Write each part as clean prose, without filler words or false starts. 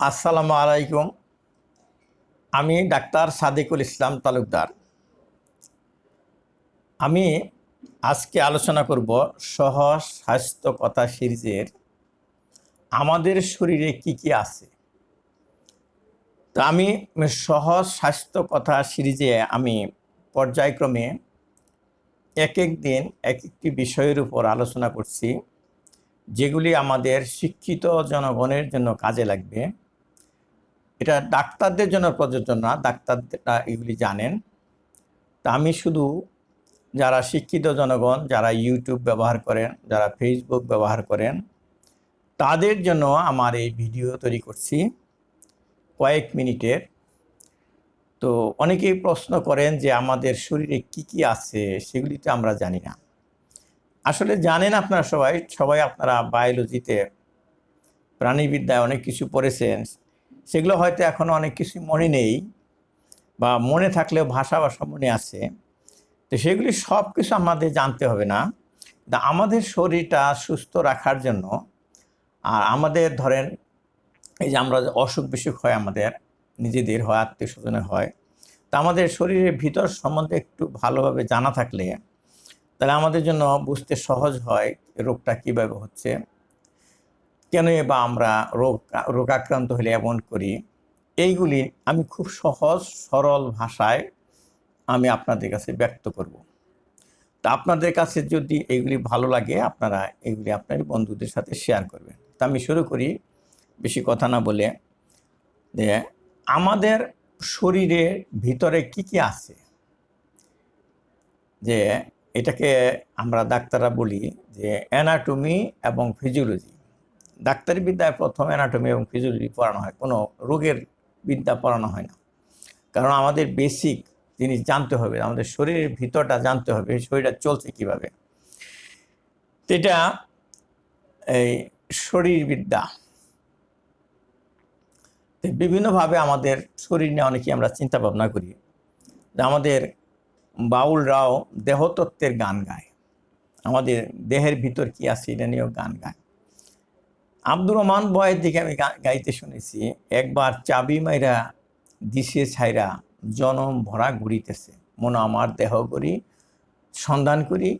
আসসালামু আলাইকুম। আমি ডাক্তার সাদিকুল ইসলাম তালুকদার। আমি আজকে আলোচনা করব সহজ স্বাস্থ্য কথা সিরিজের আমাদের শরীরে কি কি আছে। তো আমি সহজ স্বাস্থ্য কথা সিরিজে আমি পর্যায়ক্রমে এক এক দিন এক একটি বিষয়ের উপর আলোচনা করছি, যেগুলি আমাদের শিক্ষিত জনগণের জন্য কাজে লাগবে। এটা ডাক্তারদের জন্য প্রযোজ্য না, ডাক্তাররা এগুলি জানেন। তা আমি শুধু যারা শিক্ষিত জনগণ, যারা ইউটিউব ব্যবহার করেন, যারা ফেসবুক ব্যবহার করেন, তাদের জন্য আমার এই ভিডিও তৈরি করছি কয়েক মিনিটের। তো অনেকেই প্রশ্ন করেন যে আমাদের শরীরে কি কি আছে সেগুলি তো আমরা জানি না। আসলে জানেন আপনারা সবাই আপনারা বায়োলজিতে, প্রাণীবিদ্যায় অনেক কিছু পড়েছেন, সেগুলো হয়তো এখনও অনেক কিছু মনে নেই, বা মনে থাকলেও ভাষা মনে আছে। তো সেগুলি সব কিছু আমাদের জানতে হবে না। আমাদের শরীরটা সুস্থ রাখার জন্য, আর আমাদের ধরেন এই যে আমরা অসুখ বিসুখ হয়, আমাদের নিজেদের হয়, আত্মীয় স্বজনের হয়, তা আমাদের শরীরের ভিতর সম্বন্ধে একটু ভালোভাবে জানা থাকলে তাহলে আমাদের জন্য বুঝতে সহজ হয় রোগটা কীভাবে হচ্ছে, কেন বা আমরা রোগাক্রান্ত হলে এমন করি। এইগুলি আমি খুব সহজ সরল ভাষায় আমি আপনাদের কাছে ব্যক্ত করব। তা আপনাদের কাছে যদি এইগুলি ভালো লাগে, আপনারা এইগুলি আপনার বন্ধুদের সাথে শেয়ার করবেন। তা আমি শুরু করি বেশি কথা না বলে, যে আমাদের শরীরের ভিতরে কি কি আছে। যে এটাকে আমরা ডাক্তাররা বলি যে অ্যানাটমি এবং ফিজিওলজি। ডাক্তারি বিদ্যায় প্রথম অ্যানাটমি এবং ফিজিওলজি পড়ানো হয়, কোনো রোগের বিদ্যা পড়ানো হয় না। কারণ আমাদের বেসিক জিনিস জানতে হবে, আমাদের শরীরের ভিতরটা জানতে হবে, শরীরটা চলছে কীভাবে। এটা এই শরীরবিদ্যা। বিভিন্নভাবে আমাদের শরীর নিয়ে অনেকেই আমরা চিন্তা ভাবনা করি। আমাদের বাউলরাও দেহতত্ত্বের গান গায়, আমাদের দেহের ভিতর কি আছে এটা নিয়েও গান গায়। আব্দুর রহমান বয়ের দিকে আমি গাইতে শুনেছি, একবার চাবি মাইরা দিশে ছাইরা জনম ভরা ঘুরিতেছে, মনে আমার দেহ করি সন্ধান করি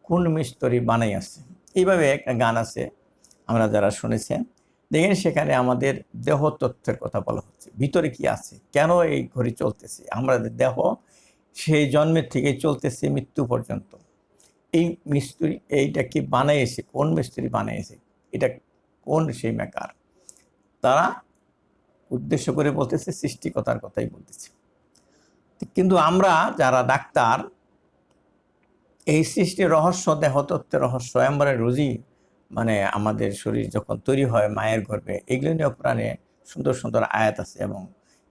কোন মিস্তরি বানাই আছে। এইভাবে একটা গান আছে, আমরা যারা শুনেছেন দেখেন, সেখানে আমাদের দেহ তথ্যের কথা বলা হচ্ছে, ভিতরে কি আছে, কেন এই ঘড়ি চলতেছে। আমাদের দেহ সেই জন্মের থেকে চলতেছে মৃত্যু পর্যন্ত। এই মিস্ত্রি এইটা কি বানাইছে, কোন মিস্ত্রি বানাইছে, এটা কোন সেই মেকার, তারা উদ্দেশ্য করে বলতেছে, সৃষ্টিকতার কথাই বলতেছে। কিন্তু আমরা যারা ডাক্তার, এই সৃষ্টির রহস্য, দেহতত্ত্বের রহস্য, এমবারে রোজই মানে আমাদের শরীর যখন তৈরি হয় মায়ের গর্ভে, এগুলো নিয়ে প্রাণে সুন্দর সুন্দর আয়াত আছে, এবং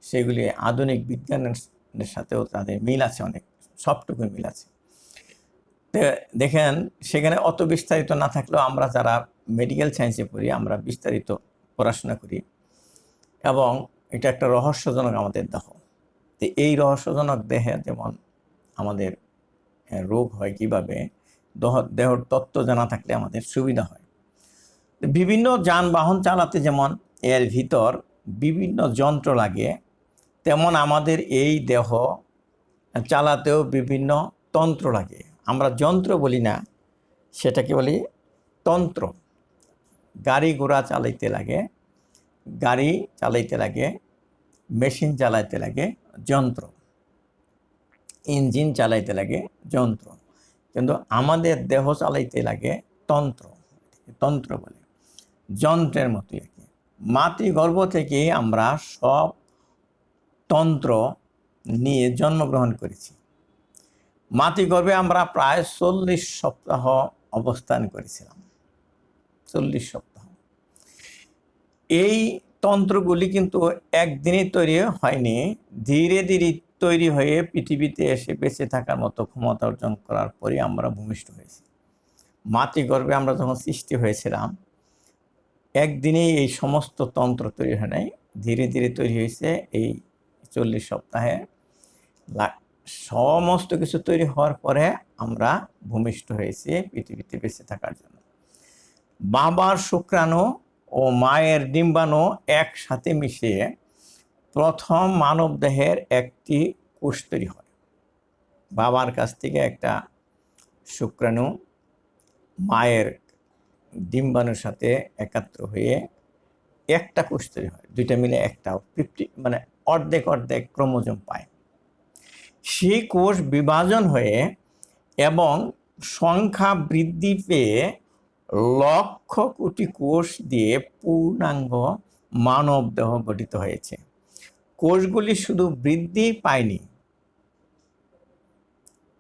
সেগুলি আধুনিক বিজ্ঞানের সাথেও তাদের মিল আছে, অনেক সবটুকু মিল আছে। দেখেন, সেখানে অত বিস্তারিত না থাকলেও আমরা যারা মেডিকেল সায়েন্সে পড়ি, আমরা বিস্তারিত পড়াশোনা করি, এবং এটা একটা রহস্যজনক আমাদের দেহ। তো এই রহস্যজনক দেহে যেমন আমাদের রোগ হয় কীভাবে, দেহর তত্ত্ব জানা থাকলে আমাদের সুবিধা হয়। বিভিন্ন যানবাহন চালাতে যেমন এর ভিতর বিভিন্ন যন্ত্র লাগে, তেমন আমাদের এই দেহ চালাতেও বিভিন্ন তন্ত্র লাগে। আমরা যন্ত্র বলি না, সেটাকে বলি তন্ত্র। গাড়ি ঘোড়া চালাইতে লাগে, গাড়ি চালাইতে লাগে, মেশিন চালাইতে লাগে যন্ত্র, ইঞ্জিন চালাইতে লাগে যন্ত্র। কিন্তু আমাদের দেহ চালাইতে লাগে তন্ত্র, তন্ত্র বলে, যন্ত্রের মতোই আর কি। মাতৃগর্ভ থেকে আমরা সব তন্ত্র নিয়ে জন্মগ্রহণ করেছি। মাতৃগর্ভে আমরা প্রায় 40 সপ্তাহ অবস্থান করেছিলাম, 40 সপ্তাহ। এই তন্ত্রগুলি কিন্তু একদিনে তৈরি হয়নি, ধীরে ধীরে তৈরি হয়ে পৃথিবীতে এসে বেঁচে থাকার মতো ক্ষমতা অর্জন করার পরে আমরা ভূমিষ্ঠ হয়েছি। মাতৃগর্ভে আমরা যখন সৃষ্টি হয়েছিলাম, একদিনেই এই সমস্ত তন্ত্র তৈরি হয় নাই, ধীরে ধীরে তৈরি হয়েছে। এই 40 সপ্তাহে সমস্ত কিছু তৈরি হওয়ার পরে আমরা ভূমিষ্ঠ হয়েছি পৃথিবীতে বেঁচে থাকার জন্য। বাবার শুক্রাণু ও মায়ের ডিম্বাণু একসাথে মিশে প্রথম মানবদেহের একটি কোষ তৈরি হয়। বাবার কাছ থেকে একটা শুক্রাণু মায়ের ডিম্বাণুর সাথে একাত্র হয়ে একটা কোষ তৈরি হয়, দুইটা মিলে একটা 50 মানে অর্ধেক অর্ধেক ক্রোমোজোম পায়। সেই কোষ বিভাজন হয়ে এবং সংখ্যা বৃদ্ধি পেয়ে লক্ষ কোটি কোষ দিয়ে পূর্ণাঙ্গ মানব দেহ গঠিত হয়েছে। কোষগুলি শুধু বৃদ্ধি পায়নি,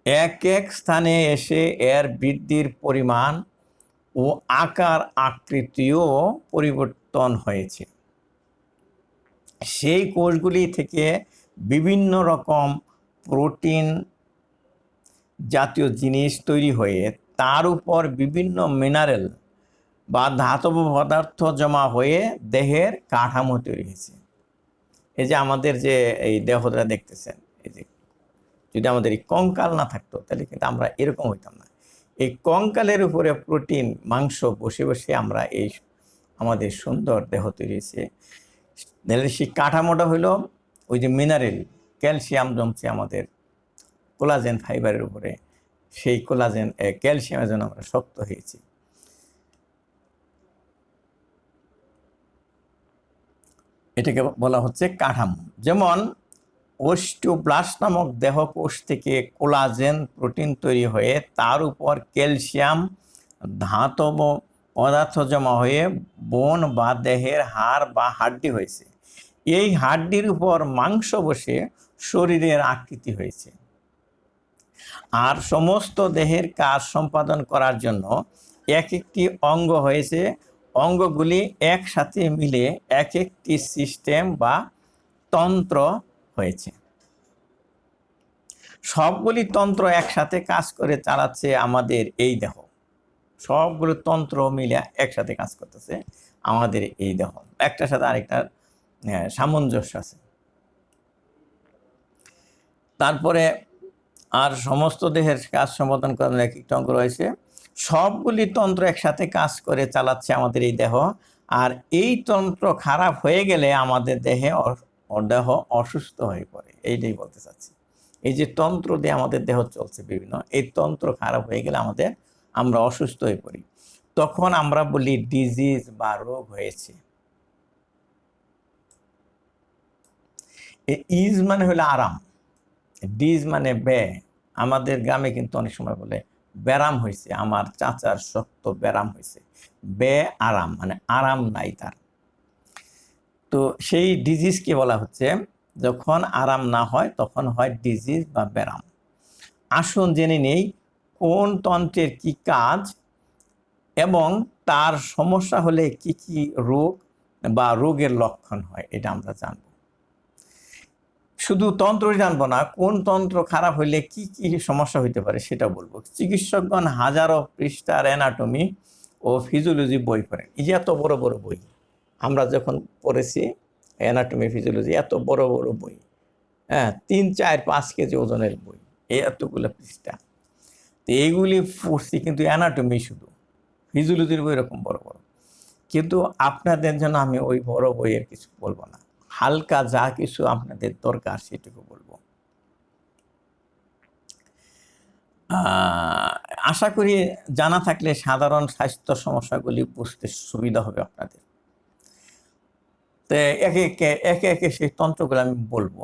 এক এক স্থানে এসে এর বৃদ্ধির পরিমাণ ও আকার আকৃতিও পরিবর্তন হয়েছে। সেই কোষগুলি থেকে বিভিন্ন রকম প্রোটিন জাতীয় জিনিস তৈরি হয়ে তার উপর বিভিন্ন মিনারেল বা ধাতব পদার্থ জমা হয়ে দেহের কাঠামো তৈরি হয়েছে। এই যে আমাদের যে এই দেহটা দেখতেছেন, এই যে যদি আমাদের এই কঙ্কাল না থাকতো তাহলে কিন্তু আমরা এরকম হইতাম না। এই কঙ্কালের উপরে প্রোটিন মাংস বসে বসে আমরা এই আমাদের সুন্দর দেহ তৈরি হয়েছে। সেই কাঠামোটা হইল ওই যে মিনারেল ক্যালসিয়াম জমছে আমাদের কোলাজেন ফাইবারের উপরে, সেই কোলাজেন ক্যালসিয়ামের জন্য আমরা শক্ত হয়েছি। এটাকে বলা হচ্ছে কাঠামো। যেমন ওস্টিওব্লাস্ট নামক দেহকোষ থেকে কোলাজেন প্রোটিন তৈরি হয়ে তার উপর ক্যালসিয়াম ধাতব পদার্থ জমা হয়ে বোন বা দেহের হাড় বা হাড্ডি হয়েছে। এই হাড্ডির উপর মাংস বসে শরীরের আকৃতি হয়েছে। আর সমস্ত দেহের কাজ সম্পাদন করার জন্য এক একটি অঙ্গ হয়েছে। অঙ্গগুলি একসাথে মিলে এক একটি সিস্টেম বা তন্ত্র হয়েছে। সবগুলি তন্ত্র একসাথে কাজ করে চালাচ্ছে আমাদের এই দেহ। সবগুলো তন্ত্র মিলে একসাথে কাজ করতেছে আমাদের এই দেহ, একটার সাথে আরেকটার সামঞ্জস্য আছে। তারপরে আর সমস্ত দেহের কাজ সম্পাদন করার এক একটা অঙ্গ রয়েছে। সবগুলি তন্ত্র একসাথে কাজ করে চালাচ্ছে আমাদের এই দেহ। আর এই তন্ত্র খারাপ হয়ে গেলে আমাদের দেহ অসুস্থ হয়ে পড়ে। এইটাই বলতে চাচ্ছি। এই যে তন্ত্র দিয়ে আমাদের দেহ চলছে বিভিন্ন, এই তন্ত্র খারাপ হয়ে গেলে আমরা অসুস্থ হয়ে পড়ি। তখন আমরা বলি ডিজিজ বা রোগ হয়েছে। ইজ মানে হলো আরাম, ডিজ মানে ব্যয়। আমাদের গ্রামে কিন্তু অনেক সময় বলে ব্যারাম হয়েছে, আমার চাচার শক্ত ব্যারাম হয়েছে। ব্যয় আরাম মানে আরাম নাই তার। তো সেই ডিজিজকে বলা হচ্ছে, যখন আরাম না হয় তখন হয় ডিজিজ বা ব্যারাম। আসুন জেনে নেই কোন তন্ত্রের কি কাজ এবং তার সমস্যা হলে কি কি রোগ বা রোগের লক্ষণ হয়, এটা আমরা জানব। শুধু তন্ত্রই জানবো না, কোন তন্ত্র খারাপ হইলে কি কি সমস্যা হইতে পারে সেটা বলবো। চিকিৎসকগণ হাজারো পৃষ্ঠার অ্যানাটমি ও ফিজিওলজি বই পড়েন। এই যে এত বড় বড় বই আমরা যখন পড়েছি, অ্যানাটমি ফিজিওলজি এত বড় বড় বই, 3, 4, 5 কেজি ওজনের বই, এই এতগুলো পৃষ্ঠা। তো এইগুলি পড়ছি কিন্তু অ্যানাটমি, শুধু ফিজিওলজির বই এরকম বড় বড়। কিন্তু আপনাদের জন্য আমি ওই বড় বইয়ের কিছু বলবো না, হালকা যা কিছু আপনাদের দরকার সেটুকু বলবো। আশা করি জানা থাকলে সাধারণ স্বাস্থ্য সমস্যাগুলি বুঝতে সুবিধা হবে আপনাদের। তো একে একে সেই তন্ত্রগুলো আমি বলবো।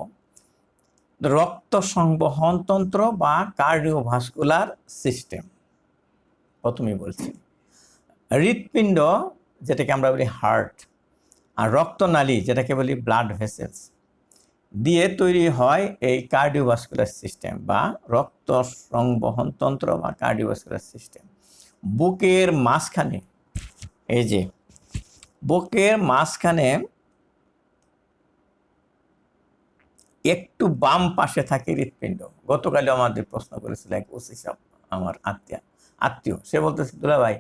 রক্ত সংবহন তন্ত্র বা কার্ডিওভাস্কুলার সিস্টেম প্রথমেই বলছি। হৃৎপিণ্ড যেটাকে আমরা বলি হার্ট, আর রক্তনালী যেটাকে বলি ব্লাড ভেসেলস দিয়ে তৈরি হয় এই কার্ডিওভাস্কুলার সিস্টেম বা রক্ত সংবহন তন্ত্র বা কার্ডিওভাস্কুলার সিস্টেম। বুকের মাঝখানে, এই যে বুকের মাঝখানে একটু বাম পাশে থাকে হৃৎপিণ্ড। গতকালে আমাদের প্রশ্ন করেছিল এক ওসি সাহেব, আমার আত্মীয়, সে বলতেছে দুলা ভাই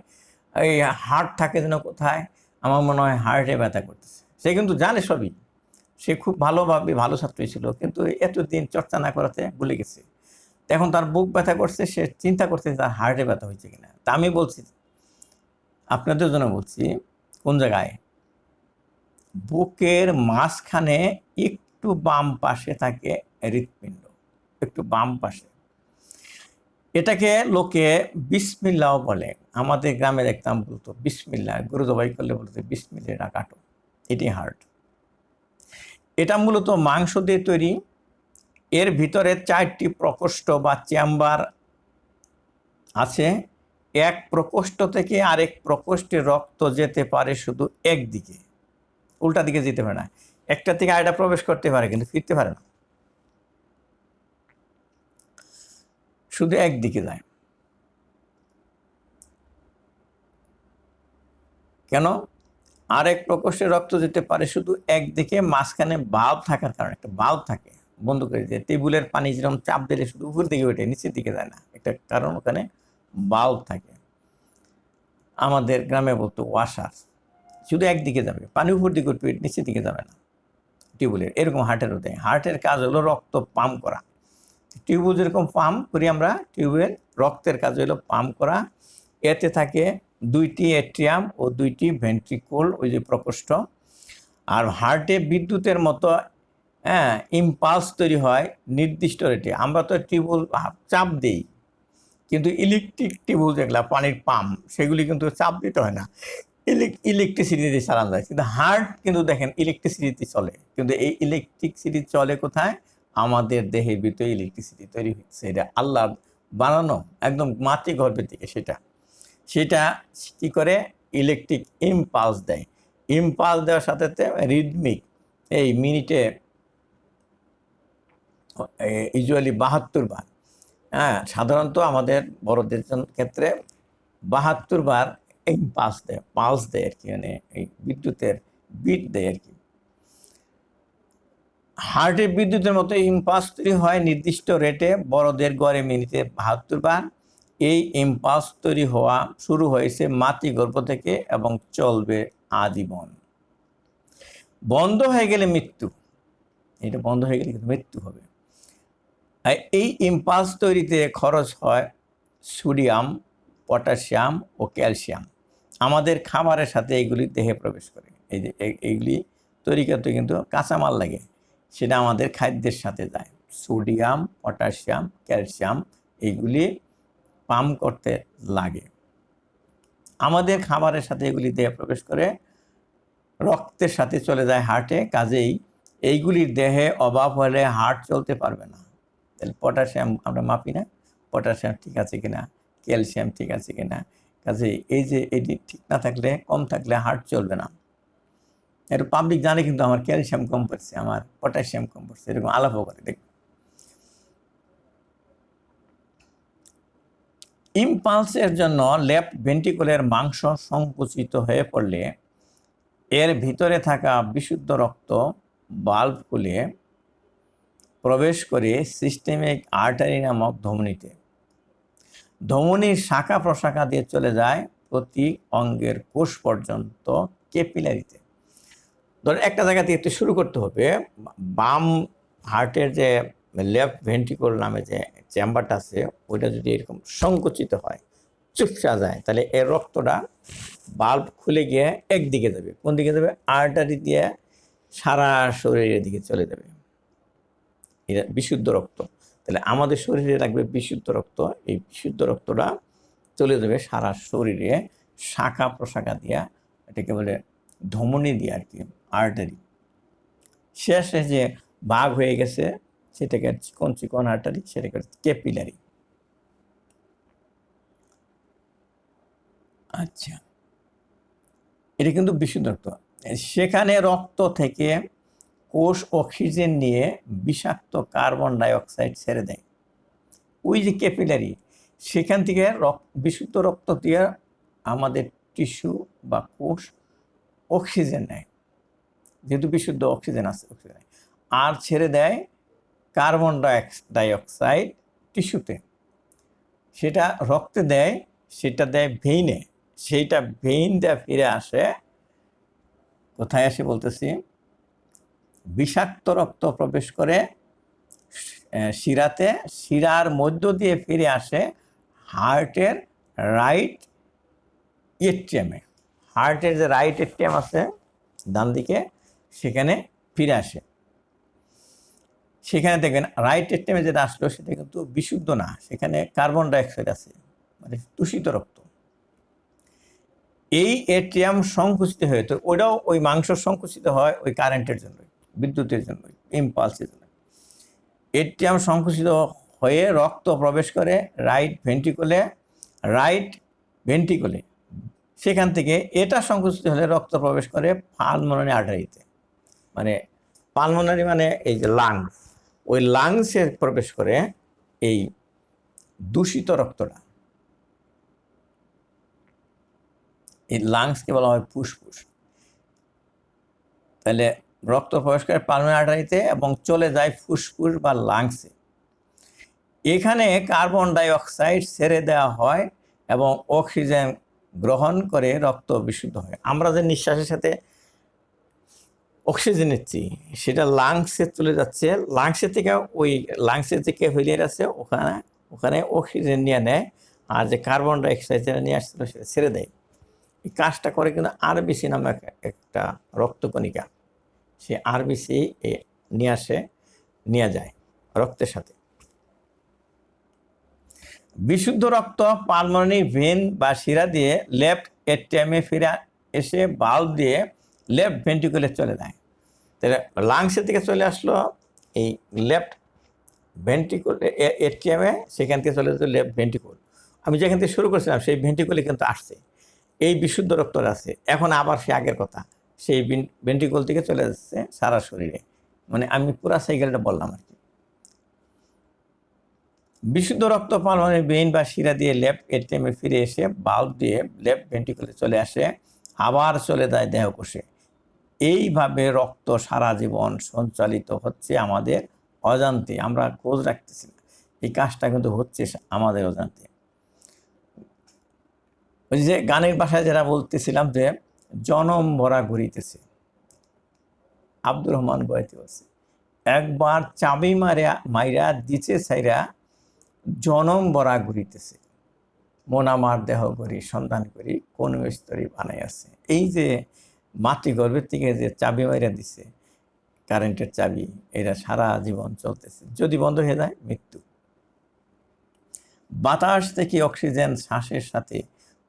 এই হার্ট থাকে যেন কোথায়, আমার মনে হয় হার্টে ব্যথা করতেছে। সে কিন্তু জানে সবই, সে খুব ভালো ছাত্রই ছিল, কিন্তু এতদিন চর্চা না করাতে ভুলে গেছে। এখন তার বুক ব্যথা করছে, সে চিন্তা করছে তার হার্টে ব্যথা হয়েছে কিনা। তা আমি বলছি আপনাদের জন্য বলছি, কোন জায়গায় বুকের মাঝখানে একটু বাম পাশে থাকে হৃৎপিণ্ড, একটু বাম পাশে। এটাকে লোকে বিসমিল্লাও বলে। আমাদের গ্রামে দেখতাম বলতো বিসমিল্লা, গরু জবাই করলে বলতো বিসমিল্লা, এটা কাটো, এটি হার্ট। এটা মূলত মাংস দিয়ে তৈরি। এর ভিতরে 4টি প্রকোষ্ঠ বা চেম্বার আছে। এক প্রকোষ্ঠ থেকে আরেক প্রকোষ্ঠে রক্ত যেতে পারে শুধু একদিকে, উল্টা দিকে যেতে পারে না। একটা থেকে আরেকটা প্রবেশ করতে পারে কিন্তু ফিরতে পারে না, শুধু একদিকে যায়। কেন? আরেক প্রকোষ্ঠে রক্ত যেতে পারে শুধু একদিকে, মাঝখানে বাল্ব থাকার কারণে। একটা বাল্ব থাকে বন্ধ করে দিয়ে, টেবিলের পানি যেরকম চাপ দিলে শুধু উপর দিকে ওঠে, নিচের দিকে যায় না, একটা কারণ ওখানে বাল্ব থাকে। আমাদের গ্রামে বলতো ওয়াশার, শুধু একদিকে যাবে, পানি উপর দিকে উঠবে, নিচের দিকে যাবে না টিউবওয়েলের। এরকম হার্টেরও দেয়। হার্টের কাজ হলো রক্ত পাম্প করা। টিউবওয়েল যেরকম পাম্প করি আমরা, টিউবওয়েল রক্তের কাজ হলো পাম্প করা। এতে থাকে 2টি এট্রিয়াম ও 2টি ভেন্ট্রিকল, ওই যে প্রকোষ্ঠ। আর হার্টে বিদ্যুতের মতো ইম্পালস তৈরি হয় নির্দিষ্ট রেটে। আমরা তো টিউবওয়েল চাপ দিই, কিন্তু ইলেকট্রিক টিউবওয়েল যেগুলা পানির পাম্প, সেগুলি কিন্তু চাপ দিতে হয় না, ইলেকট্রিসিটি দিয়ে চালানো যায়। কিন্তু হার্ট কিন্তু দেখেন ইলেকট্রিসিটিতে চলে। কিন্তু এই ইলেকট্রিসিটি চলে কোথায়? আমাদের দেহের ভিতরে ইলেকট্রিসিটি তৈরি হচ্ছে, এটা আল্লাহ বানানো একদম মাতৃ গর্ভের থেকে। সেটা কি করে? ইলেকট্রিক ইম্পালস দেয়। ইম্পালস দেওয়ার সাথে রিদমিক, এই মিনিটে ইউজুয়ালি 72 বার, সাধারণত আমাদের বড়দের ক্ষেত্রে 72 বার ইম্পালস দেয়, পালস দেয় আর কি, মানে এই বিদ্যুতের বিট দেয় আর কি। হার্টের বিদ্যুতের মতো ইম্পালস তৈরি হয় নির্দিষ্ট রেটে, বড়দের গড়ে মিনিটে 72 বার। এই ইম্পালস তৈরি হওয়া শুরু হয়েছে মাতৃগর্ভ থেকে এবং চলবে আজীবন। বন্ধ হয়ে গেলে মৃত্যু, এটা বন্ধ হয়ে গেলে কিন্তু মৃত্যু হবে। এই ইম্পালস তৈরিতে খরচ হয় সোডিয়াম, পটাশিয়াম ও ক্যালসিয়াম। আমাদের খাবারের সাথে এইগুলি দেহে প্রবেশ করে। এই যে এইগুলি তৈরি করতে কিন্তু কাঁচামাল লাগে, সেটা আমাদের খাদ্যের সাথে যায়। সোডিয়াম, পটাশিয়াম, ক্যালসিয়াম এইগুলি পাম্প করতে লাগে। আমাদের খাবারের সাথে এগুলি দেহে প্রবেশ করে, রক্তের সাথে চলে যায় হার্টে। কাজেই এইগুলির দেহে অভাব হলে হার্ট চলতে পারবে না। তাহলে পটাশিয়াম আমরা মাপি না, পটাশিয়াম ঠিক আছে কিনা, ক্যালসিয়াম ঠিক আছে কিনা। কাজেই এই যে এটি ঠিক না থাকলে, কম থাকলে হার্ট চলবে না। একটু পাবলিক জানে কিন্তু আমার ক্যালসিয়াম কম পড়ছে, আমার পটাশিয়াম কম পড়ছে, এরকম আলাপও করে। দেখ, ইম্পালসের জন্য লেফট ভেন্ট্রিকলের মাংস সংকুচিত হয়ে পড়লে এর ভিতরে থাকা বিশুদ্ধ রক্ত বাল্ব খুলে প্রবেশ করে সিস্টেমিক আর্টারি নামক ধমনীতে। ধমনীর শাখা প্রশাখা দিয়ে চলে যায় প্রতি অঙ্গের কোষ পর্যন্ত ক্যাপিলারিতে। ধর একটা জায়গা থেকে একটু শুরু করতে হবে। বাম হার্টের যে লেফট ভেন্ট্রিকল নামে যে চেম্বারটা আছে, ওইটা যদি এরকম সংকুচিত হয়, চুপসা যায়, তাহলে এর রক্তটা বাল্ব খুলে গিয়ে একদিকে যাবে। কোন দিকে যাবে? আর্টারি দিয়ে সারা শরীরের দিকে চলে যাবে। এটা বিশুদ্ধ রক্ত। তাহলে আমাদের শরীরে লাগবে বিশুদ্ধ রক্ত। এই বিশুদ্ধ রক্তটা চলে যাবে সারা শরীরে শাখা প্রশাখা দিয়া, এটাকে বলে ধমনী দিয়ে আর কি, আর্টারি। শেষে যে ভাগ হয়ে গেছে সেটাকে চিকন চিকন আর্টারি, সেটাকে ক্যাপিলারি। আচ্ছা, এটা কিন্তু বিশুদ্ধ রক্ত। সেখানে রক্ত থেকে কোষ অক্সিজেন নিয়ে বিষাক্ত কার্বন ডাইঅক্সাইড ছেড়ে দেয়। ওই যে ক্যাপিলারি, সেখান থেকে বিশুদ্ধ রক্ত দিয়ে আমাদের টিস্যু বা কোষ অক্সিজেন নেয়, যেহেতু বিশুদ্ধ অক্সিজেন আছে, অক্সিজেন আর ছেড়ে দেয় কার্বন ডাইঅক্সাইড টিস্যুতে। সেটা রক্তে দেয়, সেটা দেয় ভেইনে, সেইটা ভেইন দিয়ে ফিরে আসে কোথায় আসে বলতেছি, বিষাক্ত রক্ত প্রবেশ করে শিরাতে, শিরার মধ্য দিয়ে ফিরে আসে হার্টের রাইট এট্রিয়ামে। হার্টের যে রাইট এট্রিয়াম আছে ডান দিকে, সেখানে ফিরে আসে। সেখানে দেখবেন রাইট এটিএমে যেটা আসলো সেটা কিন্তু বিশুদ্ধ না, সেখানে কার্বন ডাইঅক্সাইড আছে, মানে দূষিত রক্ত। এই এটিএম সংকুচিত হয়ে, তো ওটাও ওই মাংস সংকুচিত হয় ওই কারেন্টের জন্য, বিদ্যুতের জন্য, ইম্পালসের জন্য। এটিএম সংকুচিত হয়ে রক্ত প্রবেশ করে রাইট ভেন্ট্রিকলে, সেখান থেকে এটা সংকুচিত হলে রক্ত প্রবেশ করে পালমোনারি আর্টারিতে, মানে পালমোনারি মানে এই যে লাংস, ওই লাংসে প্রবেশ করে এই দূষিত রক্তটা। এই লাংসকে বলা হয় ফুসফুস। তাহলে রক্ত প্রবেশ করে পালমোনারি আর্টারিতে এবং চলে যায় ফুসফুস বা লাংসে। এখানে কার্বন ডাইঅক্সাইড ছেড়ে দেওয়া হয় এবং অক্সিজেন গ্রহণ করে রক্ত বিশুদ্ধ হয়। আমরা যে নিঃশ্বাসের সাথে অক্সিজেন নিচ্ছি সেটা লাংসে চলে যাচ্ছে, লাংসের থেকে ওই লাংসের যে ক্যাপিলারি আছে ওখানে অক্সিজেন নিয়ে নেয়, আর যে কার্বন ডাইঅক্সাইড যেটা নিয়ে আসছিল সেটা ছেড়ে দেয়। এই কাজটা করে কিন্তু আরবিসি নামে একটা রক্তকণিকা, সে আরবিসি নিয়ে যায় রক্তের সাথে। বিশুদ্ধ রক্ত পালমোনারি ভেন বা শিরা দিয়ে লেফট এটিএমে ফিরে এসে বাল্ব দিয়ে লেফট ভেন্ট্রিকলে চলে যায়। তাহলে লাংসের থেকে চলে আসলো এই লেফট ভেন্ট্রিকল এটিএমে, সেখান থেকে চলে যেত লেফট ভেন্ট্রিকল। আমি যেখান থেকে শুরু করেছিলাম সেই ভেন্ট্রিকলে কিন্তু আসছে, এই বিশুদ্ধ রক্ত আছে। এখন আবার সে আগের কথা, সেই ভেন্ট্রিকল থেকে চলে যাচ্ছে সারা শরীরে, মানে আমি পুরা সাইকেলটা বললাম আর কি। বিশুদ্ধ রক্ত পালমোনারি ভেইন বা শিরা দিয়ে লেফট এটিএমে ফিরে এসে বাল্ব দিয়ে লেফট ভেন্ট্রিকলে চলে আসে, আবার চলে যায় দেহকোষে। এইভাবে রক্ত সারা জীবন সঞ্চালিত হচ্ছে আমাদের অজান্তে, আমরা খোঁজ রাখতেছি না। এই কাজটা কিন্তু হচ্ছে আমাদের অজান্তে। ওই যে গানের ভাষায় যেটা বলতেছিলাম যে জনম ভরা ঘুরিতেছে, আব্দুর রহমান বয়াতি বলছে, একবার চাবি মাইরা দিছে ছাইরা জনম ভরা ঘুরিতেছে, মন আমার দেহ করি সন্ধান করি কোন স্তরী বানাই আছে। এই যে মাতৃগর্ভের থেকে যে চাবি মাইরা দিছে, কারেন্টের চাবি, এটা সারা জীবন চলতেছে, যদি বন্ধ হয়ে যায় মৃত্যু। বাতাস থেকে অক্সিজেন শ্বাসের সাথে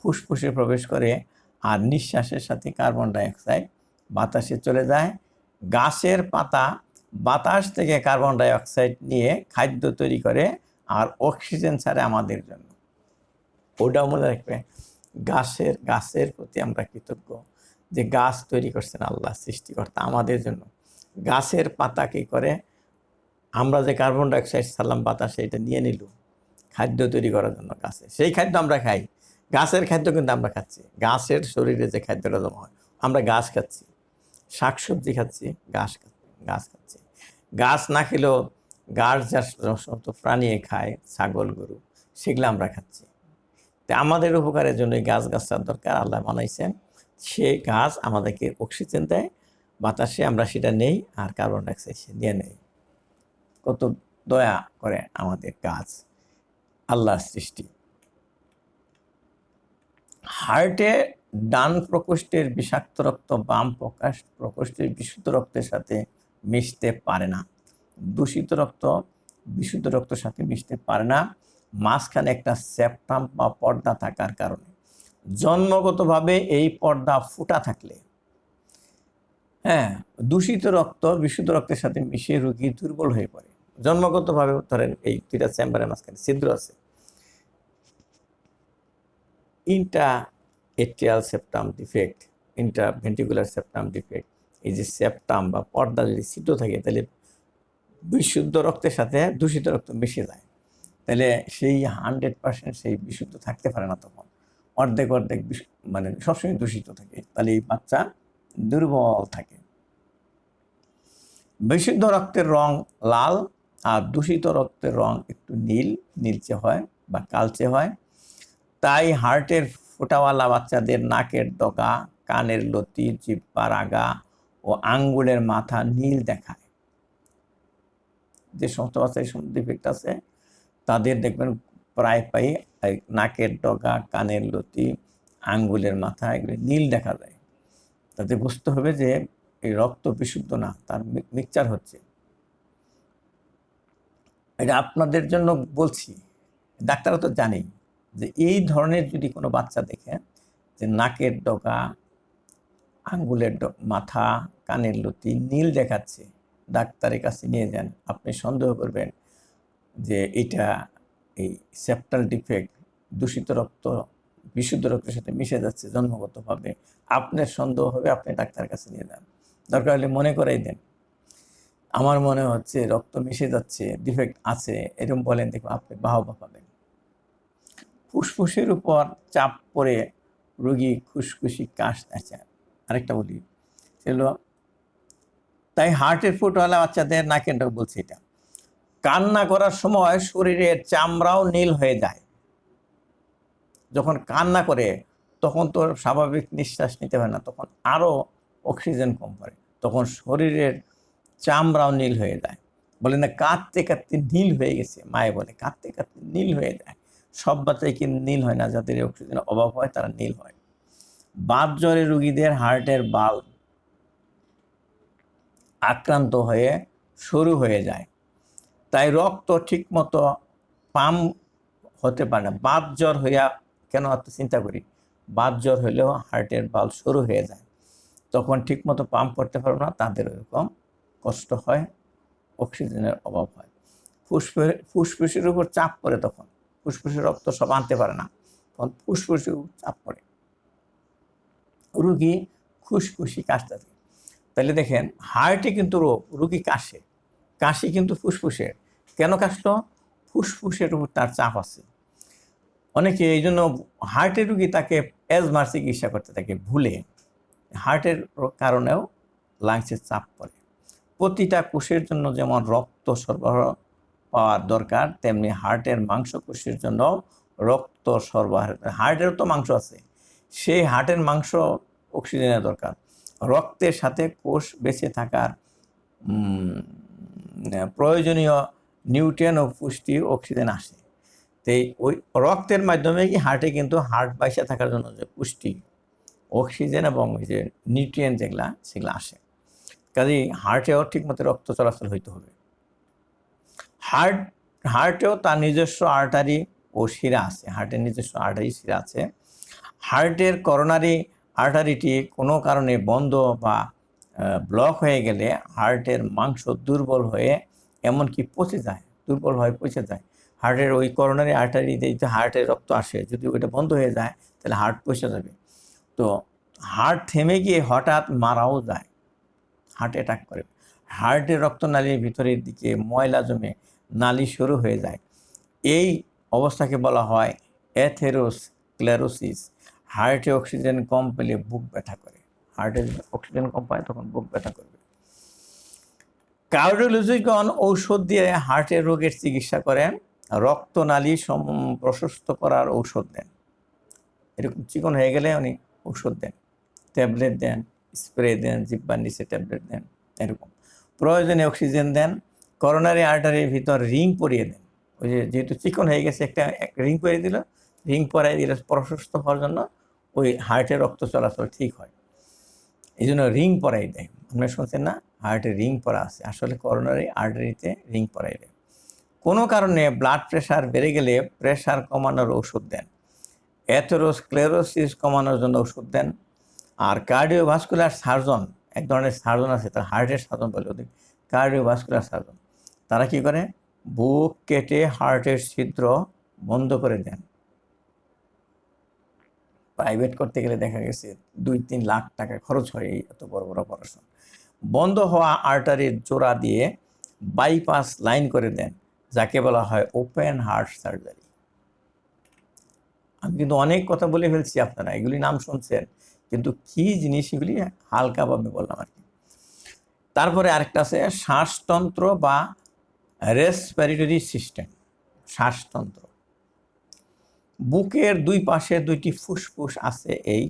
ফুসফুসে প্রবেশ করে, আর নিঃশ্বাসের সাথে কার্বন ডাইঅক্সাইড বাতাসে চলে যায়। গাছের পাতা বাতাস থেকে কার্বন ডাইঅক্সাইড নিয়ে খাদ্য তৈরি করে আর অক্সিজেন ছাড়ে আমাদের জন্য। ওটাও মনে রাখবে, গাছের প্রতি আমরা কৃতজ্ঞ যে গাছ তৈরি করছেন আল্লাহ সৃষ্টিকর্তা আমাদের জন্য। গাছের পাতা কী করে, আমরা যে কার্বন ডাইঅক্সাইড ছাড়লাম বাতাসে, এটা নিয়ে নিল খাদ্য তৈরি করার জন্য গাছে, সেই খাদ্য আমরা খাই। গাছের খাদ্য কিন্তু আমরা খাচ্ছি, গাছের শরীরে যে খাদ্যটা জমা হয় আমরা গাছ খাচ্ছি, শাকসবজি খাচ্ছি, গাছ খাচ্ছি। গাছ না খেলেও গাছ যা সমস্ত প্রাণী খায়, ছাগল গরু, সেগুলো আমরা খাচ্ছি। তো আমাদের উপকারের জন্য গাছটার দরকার, আল্লাহ বানাইছেন। সে গাছ আমাদেরকে অক্সিজেন দেয় বাতাসে, আমরা সেটা নেই, আর কার্বন ডাইঅক্সাইড সে নিয়ে নেই। কত দয়া করে আমাদের গাছ, আল্লাহর সৃষ্টি। হার্টে ডান প্রকোষ্ঠের বিষাক্ত রক্ত বাম প্রকোষ্ঠের বিশুদ্ধ রক্তের সাথে মিশতে পারে না। দূষিত রক্ত বিশুদ্ধ রক্তের সাথে মিশতে পারে না, মাঝখানে একটা সেপ্টাম বা পর্দা থাকার কারণে। জন্মগতভাবে এই পর্দা ফুটা থাকলে, দূষিত রক্ত বিশুদ্ধ রক্তের সাথে মিশে রোগী দুর্বল হয়ে পড়ে। জন্মগতভাবে ধরেন এই দুইটা চেম্বারের মাঝখানে ছিদ্র আছে, Intra-atrial septum defect, intraventricular septum defect. এই যে সেপ্টাম বা পর্দা যদি ছিদ্র থাকে, তাহলে বিশুদ্ধ রক্তের সাথে দূষিত রক্ত মিশে যায়, তাহলে সেই 100% সেই বিশুদ্ধ থাকতে পারে না, তখন অর্ধেক মানে সবসময় দূষিত থাকে, তাহলে এই বাচ্চা দুর্বল থাকে। বিশুদ্ধ রক্তের রং লাল, আর দূষিত রক্তের রং একটু নীলচে হয় বা কালচে হয়। তাই হার্টের ফোঁটাওয়ালা বাচ্চাদের নাকের ডগা, কানের লতি, জিহ্বার আগা ও আঙ্গুলের মাথা নীল দেখায়। যে সমস্ত বাচ্চার ডিফেক্ট আছে তাদের দেখবেন প্রায় নাকের ডগা, কানের লতি, আঙ্গুলের মাথা এগুলো নীল দেখা যায়। তাতে বুঝতে হবে যে এই রক্ত বিশুদ্ধ না, তার মিক্সচার হচ্ছে। এটা আপনাদের জন্য বলছি, ডাক্তাররা তো জানেই যে এই ধরনের যদি কোনো বাচ্চা দেখে যে নাকের ডগা, আঙ্গুলের মাথা, কানের লতি নীল দেখাচ্ছে, ডাক্তারের কাছে নিয়ে যান। আপনি সন্দেহ করবেন যে এটা এই সেপ্টাল ডিফেক্ট, দূষিত রক্ত বিশুদ্ধ রক্তের সাথে মিশে যাচ্ছে জন্মগতভাবে। আপনার সন্দেহ হবে, আপনি ডাক্তারের কাছে নিয়ে যান। দরকার হলে মনে করাই দেন, আমার মনে হচ্ছে রক্ত মিশে যাচ্ছে, ডিফেক্ট আছে, এরকম বলেন, দেখুন আপনি বাহবা পাবেন। ফুসফুসের উপর চাপ পড়ে রোগী খুশখুশি কাশ আছে। আরেকটা বলি, সেগুলো তাই হার্টের ফুটওয়ালা বাচ্চাদের নাকের ডগা বলছে এটা, কান্না করার সময় শরীরের চামড়াও নীল হয়ে যায়। যখন কান্না করে তখন তো স্বাভাবিক নিঃশ্বাস নিতে হয় না, তখন আরও অক্সিজেন কম পড়ে, তখন শরীরের চামড়াও নীল হয়ে যায়। বলে না কাঁদতে কাঁদতে নীল হয়ে গেছে, মায়ে বলে কাঁদতে কাঁদতে নীল হয়ে যায়। সব বাচ্চাই কিন্তু নীল হয় না, যাদের অক্সিজেনের অভাব হয় তারা নীল হয়। বাত জ্বরে রোগীদের হার্টের বাল্ব আক্রান্ত হয়ে সরু হয়ে যায়, তাই রক্ত ঠিকমতো পাম্প হতে পারে না। বাত জ্বর হইয়া কেন এত চিন্তা করি, বাত জ্বর হইলেও হার্টের বাল্ব সরু হয়ে যায়, তখন ঠিকমতো পাম্প করতে পারবে না, তাদের ওরকম কষ্ট হয়, অক্সিজেনের অভাব হয়। ফুসফুসের উপর চাপ পড়ে, তখন ফুসফুসের রক্ত সব আনতে পারে না, তখন ফুসফুসের উপর চাপ পড়ে, রুগী খুশখুশি কাশতে থাকে। তাহলে দেখেন হার্টে কিন্তু রুগী কাশে, কাশি কিন্তু ফুসফুসের। কেন কাশলো? ফুসফুসের উপর তার চাপ আছে। অনেকে এই জন্য হার্টের রুগী তাকে অ্যাজমার চিকিৎসা করতে থাকে ভুলে, হার্টের কারণেও লাংসের চাপ পড়ে। প্রতিটা কোষের জন্য যেমন রক্ত সরবরাহ পাওয়ার দরকার, তেমনি হার্টের মাংসপেশির জন্য রক্ত সরবরাহ। হার্টেরও তো মাংস আছে, সেই হার্টের মাংস অক্সিজেনের দরকার। রক্তের সাথে কোষ বেঁচে থাকার প্রয়োজনীয় নিউট্রিয়েন্ট ও পুষ্টি অক্সিজেন আসে। তো ওই রক্তের মাধ্যমে কি হার্টে কিন্তু হার্ট বাইসে থাকার জন্য যে পুষ্টি, অক্সিজেন এবং ওই যে নিউট্রিয়েন্ট সেগুলো আসে। কাজেই হার্টেও ঠিকমতো রক্ত চলাচল হইতে হবে। হার্টেও তার নিজস্ব আর্টারি ও শিরা আছে, হার্টের নিজস্ব আর্টারি শিরা আছে। হার্টের করোনারি আর্টারিটি কোনো কারণে বন্ধ বা ব্লক হয়ে গেলে হার্টের মাংস দুর্বল হয়ে এমনকি পচে যায়, দুর্বল হয়ে পচে যায়। হার্টের ওই করোনারি আর্টারিতে যদি হার্টের রক্ত আসে, যদি ওইটা বন্ধ হয়ে যায় তাহলে হার্ট পচে যাবে। তো হার্ট থেমে গিয়ে হঠাৎ মারাও যায়, হার্ট অ্যাটাক করে। হার্টের রক্তনালীর ভিতরের দিকে ময়লা জমে নালী সরু হয়ে যায়। এই অবস্থাকে বলা হয় অ্যাথেরোস্ক্লেরোসিস। হার্টে অক্সিজেন কম পেলে বুক ব্যথা করে, হার্টে অক্সিজেন কম পায় তখন বুক ব্যথা করবে। কার্ডিওলজিগণ ঔষধ দিয়ে হার্টের রোগের চিকিৎসা করেন, রক্তনালী প্রশস্ত করার ঔষধ দেন। এরকম চিকন হয়ে গেলে উনি ঔষধ দেন, ট্যাবলেট দেন, স্প্রে দেন, জিহ্বার নিচে ট্যাবলেট দেন, এরকম। প্রয়োজনে অক্সিজেন দেন। করোনারি আর্টারির ভিতর রিং পরিয়ে দেন, ওই যেহেতু চিকন হয়ে গেছে একটা রিং পরিয়ে দিল, রিং পরাই দিলে প্রশস্ত হওয়ার জন্য ওই হার্টের রক্ত চলাচল ঠিক হয়, এই জন্য রিং পরাই দেয়। আপনারা শুনছেন না, হার্টে রিং পরা আছে, আসলে করোনারি আর্টারিতে রিং পরাই দেয়। কোনো কারণে ব্লাড প্রেশার বেড়ে গেলে প্রেশার কমানোর ওষুধ দেন, অ্যাথেরোস্ক্লেরোসিস কমানোর জন্য ওষুধ দেন। আর কার্ডিওভাস্কুলার সার্জন, এক ধরনের সার্জন আছে, তার হার্টের সার্জন বলে ওদের, কার্ডিওভাস্কুলার সার্জন। তারা কি করে, বুক কেটে হার্টের ছিদ্র বন্ধ করে দেন। প্রাইভেট করতে গেলে দেখা গেছে 2-3 লাখ টাকা খরচ হয় এই এত বড় বড় অপারেশন। বন্ধ হওয়া আর্টারির জোড়া দিয়ে বাইপাস লাইন করে দেন, যাকে বলা হয় ওপেন হার্ট সার্জারি। আমি কিন্তু অনেক কথা বলে ফেলছি, আপনারা এগুলি নাম শুনছেন, কিন্তু কি জিনিস এগুলি হালকাভাবে বললাম আর কি। তারপরে আরেকটা আছে শ্বাসতন্ত্র বা রেসপিরেটরি সিস্টেম। শ্বাসতন্ত্র, বুকের দুই পাশে 2টি ফুসফুস আছে এই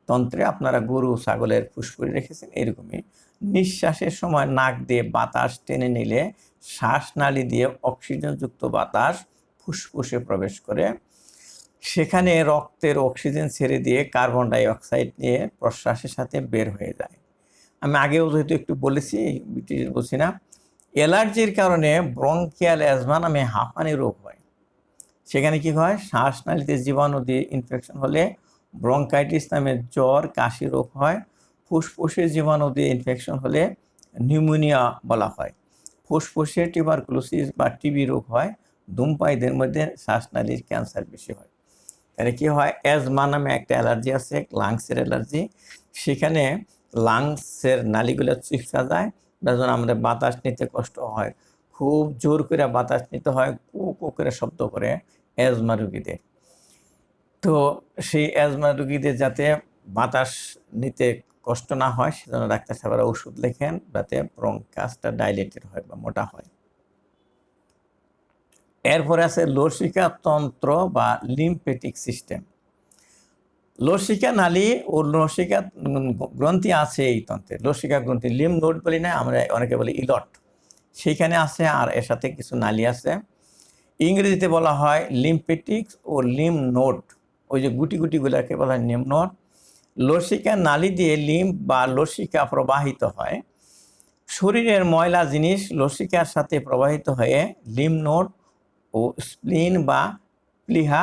তন্ত্রে। আপনারা গরু ছাগলের ফুসফুস রেখেছেন, এরকমই। নিঃশ্বাসের সময় নাক দিয়ে বাতাস টেনে নিলে শ্বাসনালী দিয়ে অক্সিজেনযুক্ত বাতাস ফুসফুসে প্রবেশ করে, সেখানে রক্তের অক্সিজেন ছেড়ে দিয়ে কার্বন ডাই অক্সাইড নিয়ে প্রশ্বাসের সাথে বের হয়ে যায়। আমি আগেও যেহেতু একটু বলেছি, বলছি না, অ্যালার্জির কারণে ব্রঙ্কিয়াল অ্যাজমা নামে হাঁপানি রোগ হয়। সেখানে কি হয়, শ্বাসনালীতে জীবাণু দিয়ে ইনফেকশন হলে ব্রঙ্কাইটিস নামে জ্বর কাশি রোগ হয়। ফুসফুসে জীবাণু দিয়ে ইনফেকশন হলে নিউমোনিয়া বলা হয়। ফুসফুসে টিউবারকুলোসিস বা টিবি রোগ হয়। ধূমপায়ীদের মধ্যে শ্বাসনালীর ক্যান্সার বেশি হয়। তাহলে কী হয়, অ্যাজমা নামে একটা অ্যালার্জি আছে, লাংসের অ্যালার্জি। সেখানে লাংসের নালীগুলো চুপসা যায়, যার জন্য আমাদের বাতাস নিতে কষ্ট হয়, খুব জোর করে বাতাস নিতে হয়, কু কু করে শব্দ করে অ্যাজমা রুগীদের। তো সেই অ্যাজমা রুগীদের যাতে বাতাস নিতে কষ্ট না হয় সেজন্য ডাক্তার সাহেবরা ওষুধ লেখেন যাতে ব্রঙ্কাসটা ডাইলেটেড হয় বা মোটা হয়। এরপরে আছে লসিকা তন্ত্র বা লিম্ফেটিক সিস্টেম। লসিকা নালী ও লসিকা গ্রন্থি আছে এই তন্ত্রে। লসিকা গ্রন্থি, লিম নোড বলি না আমরা, অনেকে বলি ইলট, সেইখানে আছে, আর এর সাথে কিছু নালী আছে। ইংরেজিতে বলা হয় লিম্ফেটিক্স ও লিম নোড। ওই যে গুটি গুটিগুলোকে বলা হয় লিম নোড। লসিকা নালী দিয়ে লিম্ফ বা লসিকা প্রবাহিত হয়। শরীরের ময়লা জিনিস লসিকার সাথে প্রবাহিত হয়ে লিম নোড ও স্প্লিন বা প্লিহা,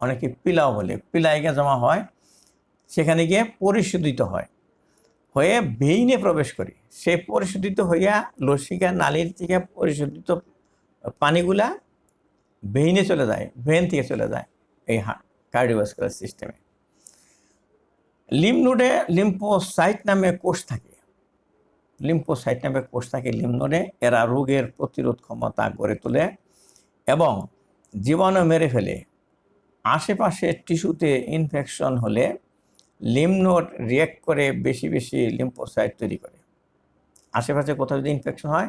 অনেকে পিলাও বলে, পিলাইকে জমা হয়, সেখানে গিয়ে পরিশোধিত হয়, হয়ে ভেইনে প্রবেশ করে। সে পরিশোধিত হইয়া লসিকা নালীর থেকে পরিশোধিত পানিগুলা ভেইনে চলে যায়, ভেন থেকে চলে যায় এই কার্ডিওভাস্কুলার সিস্টেমে। লিম্ফ নোডে লিম্ফোসাইট নামে কোষ থাকে। লিম্ফোসাইট নামে কোষ থাকে লিম্ফ নোডে। এরা রোগের প্রতিরোধ ক্ষমতা গড়ে তোলে এবং জীবাণু মেরে ফেলে। আশেপাশে টিস্যুতে ইনফেকশন হলে লিম্ফ নোড রিঅ্যাক্ট করে বেশি বেশি লিম্ফোসাইট তৈরি করে। আশেপাশে কোথাও যদি ইনফেকশন হয়,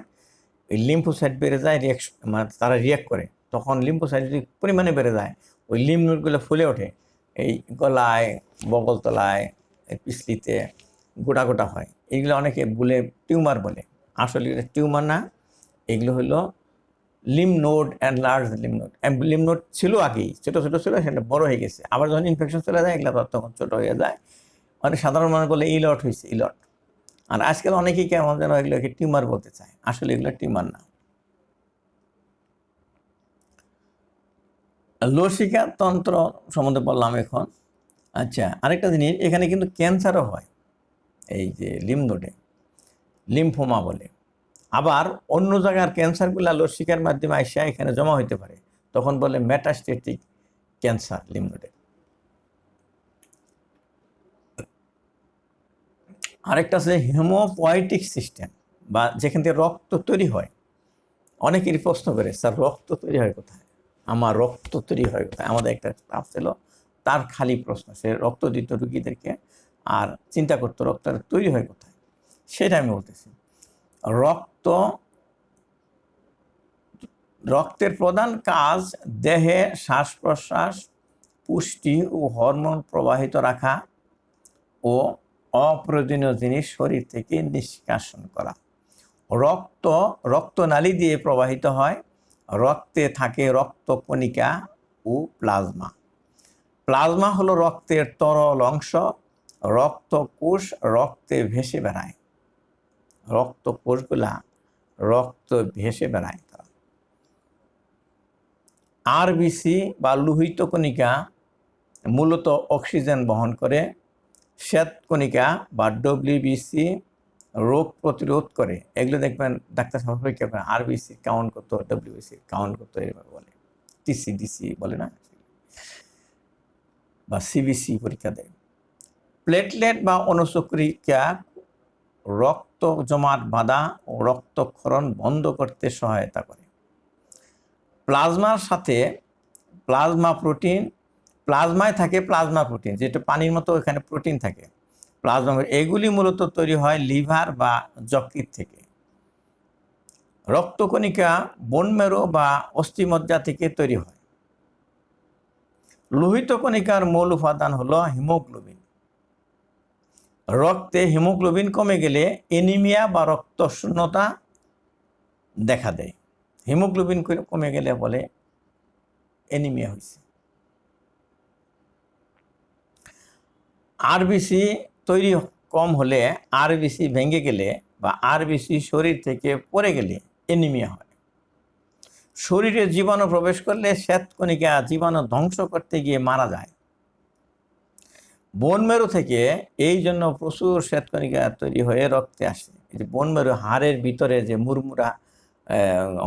ওই লিম্ফোসাইট বেড়ে যায়, রিয়াকশন মানে তারা রিঅ্যাক্ট করে। তখন লিম্ফোসাইট যদি পরিমাণে বেড়ে যায়, ওই লিম্ফ নোডগুলো ফুলে ওঠে, এই গলায়, বগলতলায়, পিছলিতে গোটা গোটা হয়। এইগুলো অনেকে বলে টিউমার বলে, আসলে এটা টিউমার না, এগুলো হলো lymph node and large lymph node. Lymph node ছিল আগেই, ছোটো ছোটো ছিল, সেটা বড় হয়ে গেছে। আবার যখন ইনফেকশন চলে যায় এগুলো তখন ছোটো হয়ে যায়। অনেক সাধারণ মানুষ বলে ইলট হয়েছে, ইলট। আর আজকাল অনেকেই কেমন যেন এগুলোকে টিউমার বলতে চায়, আসলে এগুলো টিউমার না। লসিকা তন্ত্র সম্বন্ধে বললাম এখন। আচ্ছা, আরেকটা জিনিস, এখানে কিন্তু ক্যান্সারও হয়, এই যে লিম্ফ নোডে, লিম্ফোমা বলে। আবার অন্য জায়গার ক্যান্সারগুলো লসিকার মাধ্যমে আসা এখানে জমা হইতে পারে, তখন বলে মেটাস্টেটিক ক্যান্সার লিম্ফ নোডে। আরেকটা আছে হেমোপয়েটিক সিস্টেম, বা যেখান থেকে রক্ত তৈরি হয়। অনেকেরই প্রশ্ন করে, স্যার রক্ত তৈরি হয় কোথায়? আমার রক্ত তৈরি হয় কোথায়? আমাদের একটা স্টাফ ছিল, তার খালি প্রশ্ন, সে রক্ত দিত রুগীদেরকে আর চিন্তা করতো রক্তটা তৈরি হয় কোথায়। সেটা আমি বলতেছি। রক্ত, রক্তের প্রধান কাজ দেহে শ্বাস প্রশ্বাস, পুষ্টি ও হরমোন প্রবাহিত রাখা ও অপ্রয়োজনীয় জিনিস শরীর থেকে নিষ্কাশন করা। রক্ত রক্তনালী দিয়ে প্রবাহিত হয়। রক্তে থাকে রক্তকণিকা ও প্লাজমা। প্লাজমা হলো রক্তের তরল অংশ। রক্তকোষ রক্তে ভেসে বেড়ায়, রক্তকোষগুলা রক্ত ভেসে বেড়ায়। আরবিসি বা লোহিত কণিকা মূলত অক্সিজেন বহন করে। শ্বেতকণিকা বা ডব্লিউবিসি রোগ প্রতিরোধ করে। এগুলো দেখবেন ডাক্তার সাহেব পরীক্ষা করেন, আরবিসি কাউন্ট করতে, ডব্লিউবিসি কাউন্ট করতে, এভাবে বলে। টিসিডিসি বলে না, বা সিবিসি পরীক্ষা দেয়। প্লেটলেট বা অনুচক্রিকা রক্ত জমাট বাঁধা ও রক্তক্ষরণ বন্ধ করতে সহায়তা করে। প্লাজমার সাথে প্লাজমা প্রোটিন, প্লাজমায় থাকে প্লাজমা প্রোটিন, যেটা পানির মতো এখানে প্রোটিন থাকে প্লাজমা। এগুলি মূলত তৈরি হয় লিভার বা যকৃৎ থেকে। রক্তকণিকা বোন ম্যারো বা অস্থিমজ্জা থেকে তৈরি হয়। লোহিত কণিকার মূল উপাদান হলো হিমোগ্লোবিন। রক্তে হিমোগ্লোবিন কমে গেলে এনিমিয়া বা রক্ত শূন্যতা দেখা দেয়। হিমোগ্লোবিন কমে গেলে বলে এনিমিয়া হয়েছে। আরবিসি তৈরি কম হলে, আরবিসি ভেঙে গেলে বা আরবিসি শরীর থেকে পড়ে গেলে অ্যানিমিয়া হয়। শরীরে জীবাণু প্রবেশ করলে শ্বেতকণিকা জীবাণু ধ্বংস করতে গিয়ে মারা যায়। বোন মেরু থেকে এই জন্য প্রচুর শ্বেতকণিকা তৈরি হয়ে রক্তে আসে। এই যে বোন মেরু, হাড়ের ভিতরে যে মুড়মুড়া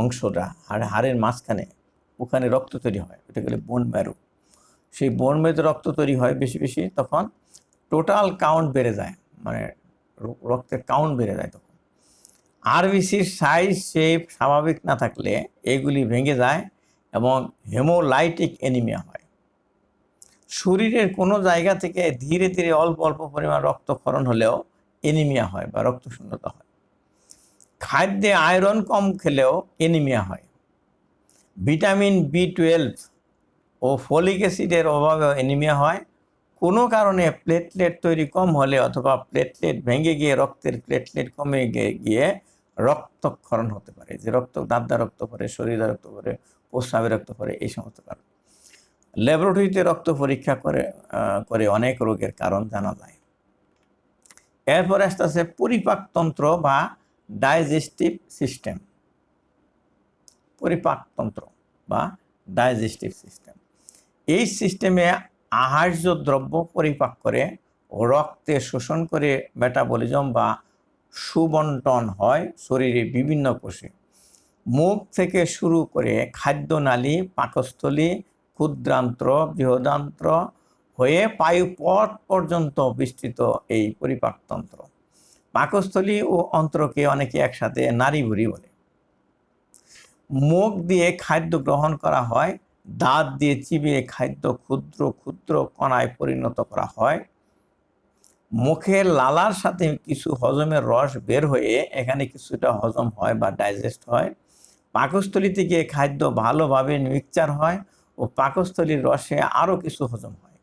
অংশটা, হাড়ের মাঝখানে, ওখানে রক্ত তৈরি হয়, ওটা গেলে বোন মেরু। সেই বোন মেরুতে রক্ত তৈরি হয় বেশি বেশি, তখন টোটাল কাউন্ট বেড়ে যায়, মানে রক্তের কাউন্ট বেড়ে যায়। তখন আরবিসির সাইজ শেপ স্বাভাবিক না থাকলে এগুলি ভেঙে যায় এবং হেমোলাইটিক অ্যানিমিয়া হয়। শরীরের কোনো জায়গা থেকে ধীরে ধীরে অল্প অল্প পরিমাণ রক্তক্ষরণ হলেও অ্যানিমিয়া হয় বা রক্তশূন্যতা হয়। খাদ্যে আয়রন কম খেলেও অ্যানিমিয়া হয়। ভিটামিন B12 ও ফলিক অ্যাসিডের অভাবেও অ্যানিমিয়া হয়। কোনো কারণে প্লেটলেট তৈরি কম হলে অথবা প্লেটলেট ভেঙে গিয়ে রক্তের প্লেটলেট কমে গিয়ে রক্তক্ষরণ হতে পারে। যে দাঁত রক্ত পড়ে, শরীরে রক্ত পড়ে, প্রস্রাবে রক্ত পড়ে, এই সমস্ত কারণ। ল্যাবরেটরিতে রক্ত পরীক্ষা করে অনেক রোগের কারণ জানা যায়। এরপরে আসতে আছে পরিপাকতন্ত্র বা ডাইজেস্টিভ সিস্টেম। পরিপাকতন্ত্র বা ডাইজেস্টিভ সিস্টেম, এই সিস্টেমে আহার্য দ্রব্য পরিপাক করে ও রক্তে শোষণ করে মেটাবলিজম বা সুবন্টন হয় শরীরে বিভিন্ন কোষে। মুখ থেকে শুরু করে খাদ্যনালী, পাকস্থলী, ক্ষুদ্রান্ত্র, বৃহদান্ত্র হয়ে পায়ুপথ পর্যন্ত বিস্তৃত এই পরিপাকতন্ত্র। পাকস্থলী ও অন্ত্রকে অনেকে একসাথে নাড়িভুড়ি বলে। মুখ দিয়ে খাদ্য গ্রহণ করা হয়, দাঁত দিয়ে চিবিয়ে খাদ্য ক্ষুদ্র ক্ষুদ্র কণায় পরিণত করা হয়। মুখের লালার সাথে কিছু হজমের রস বের হয়ে এখানে কিছুটা হজম হয় বা ডাইজেস্ট হয়। পাকস্থলী থেকে খাদ্য ভালোভাবে মিক্সচার হয় ও পাকস্থলীর রসে আরও কিছু হজম হয়।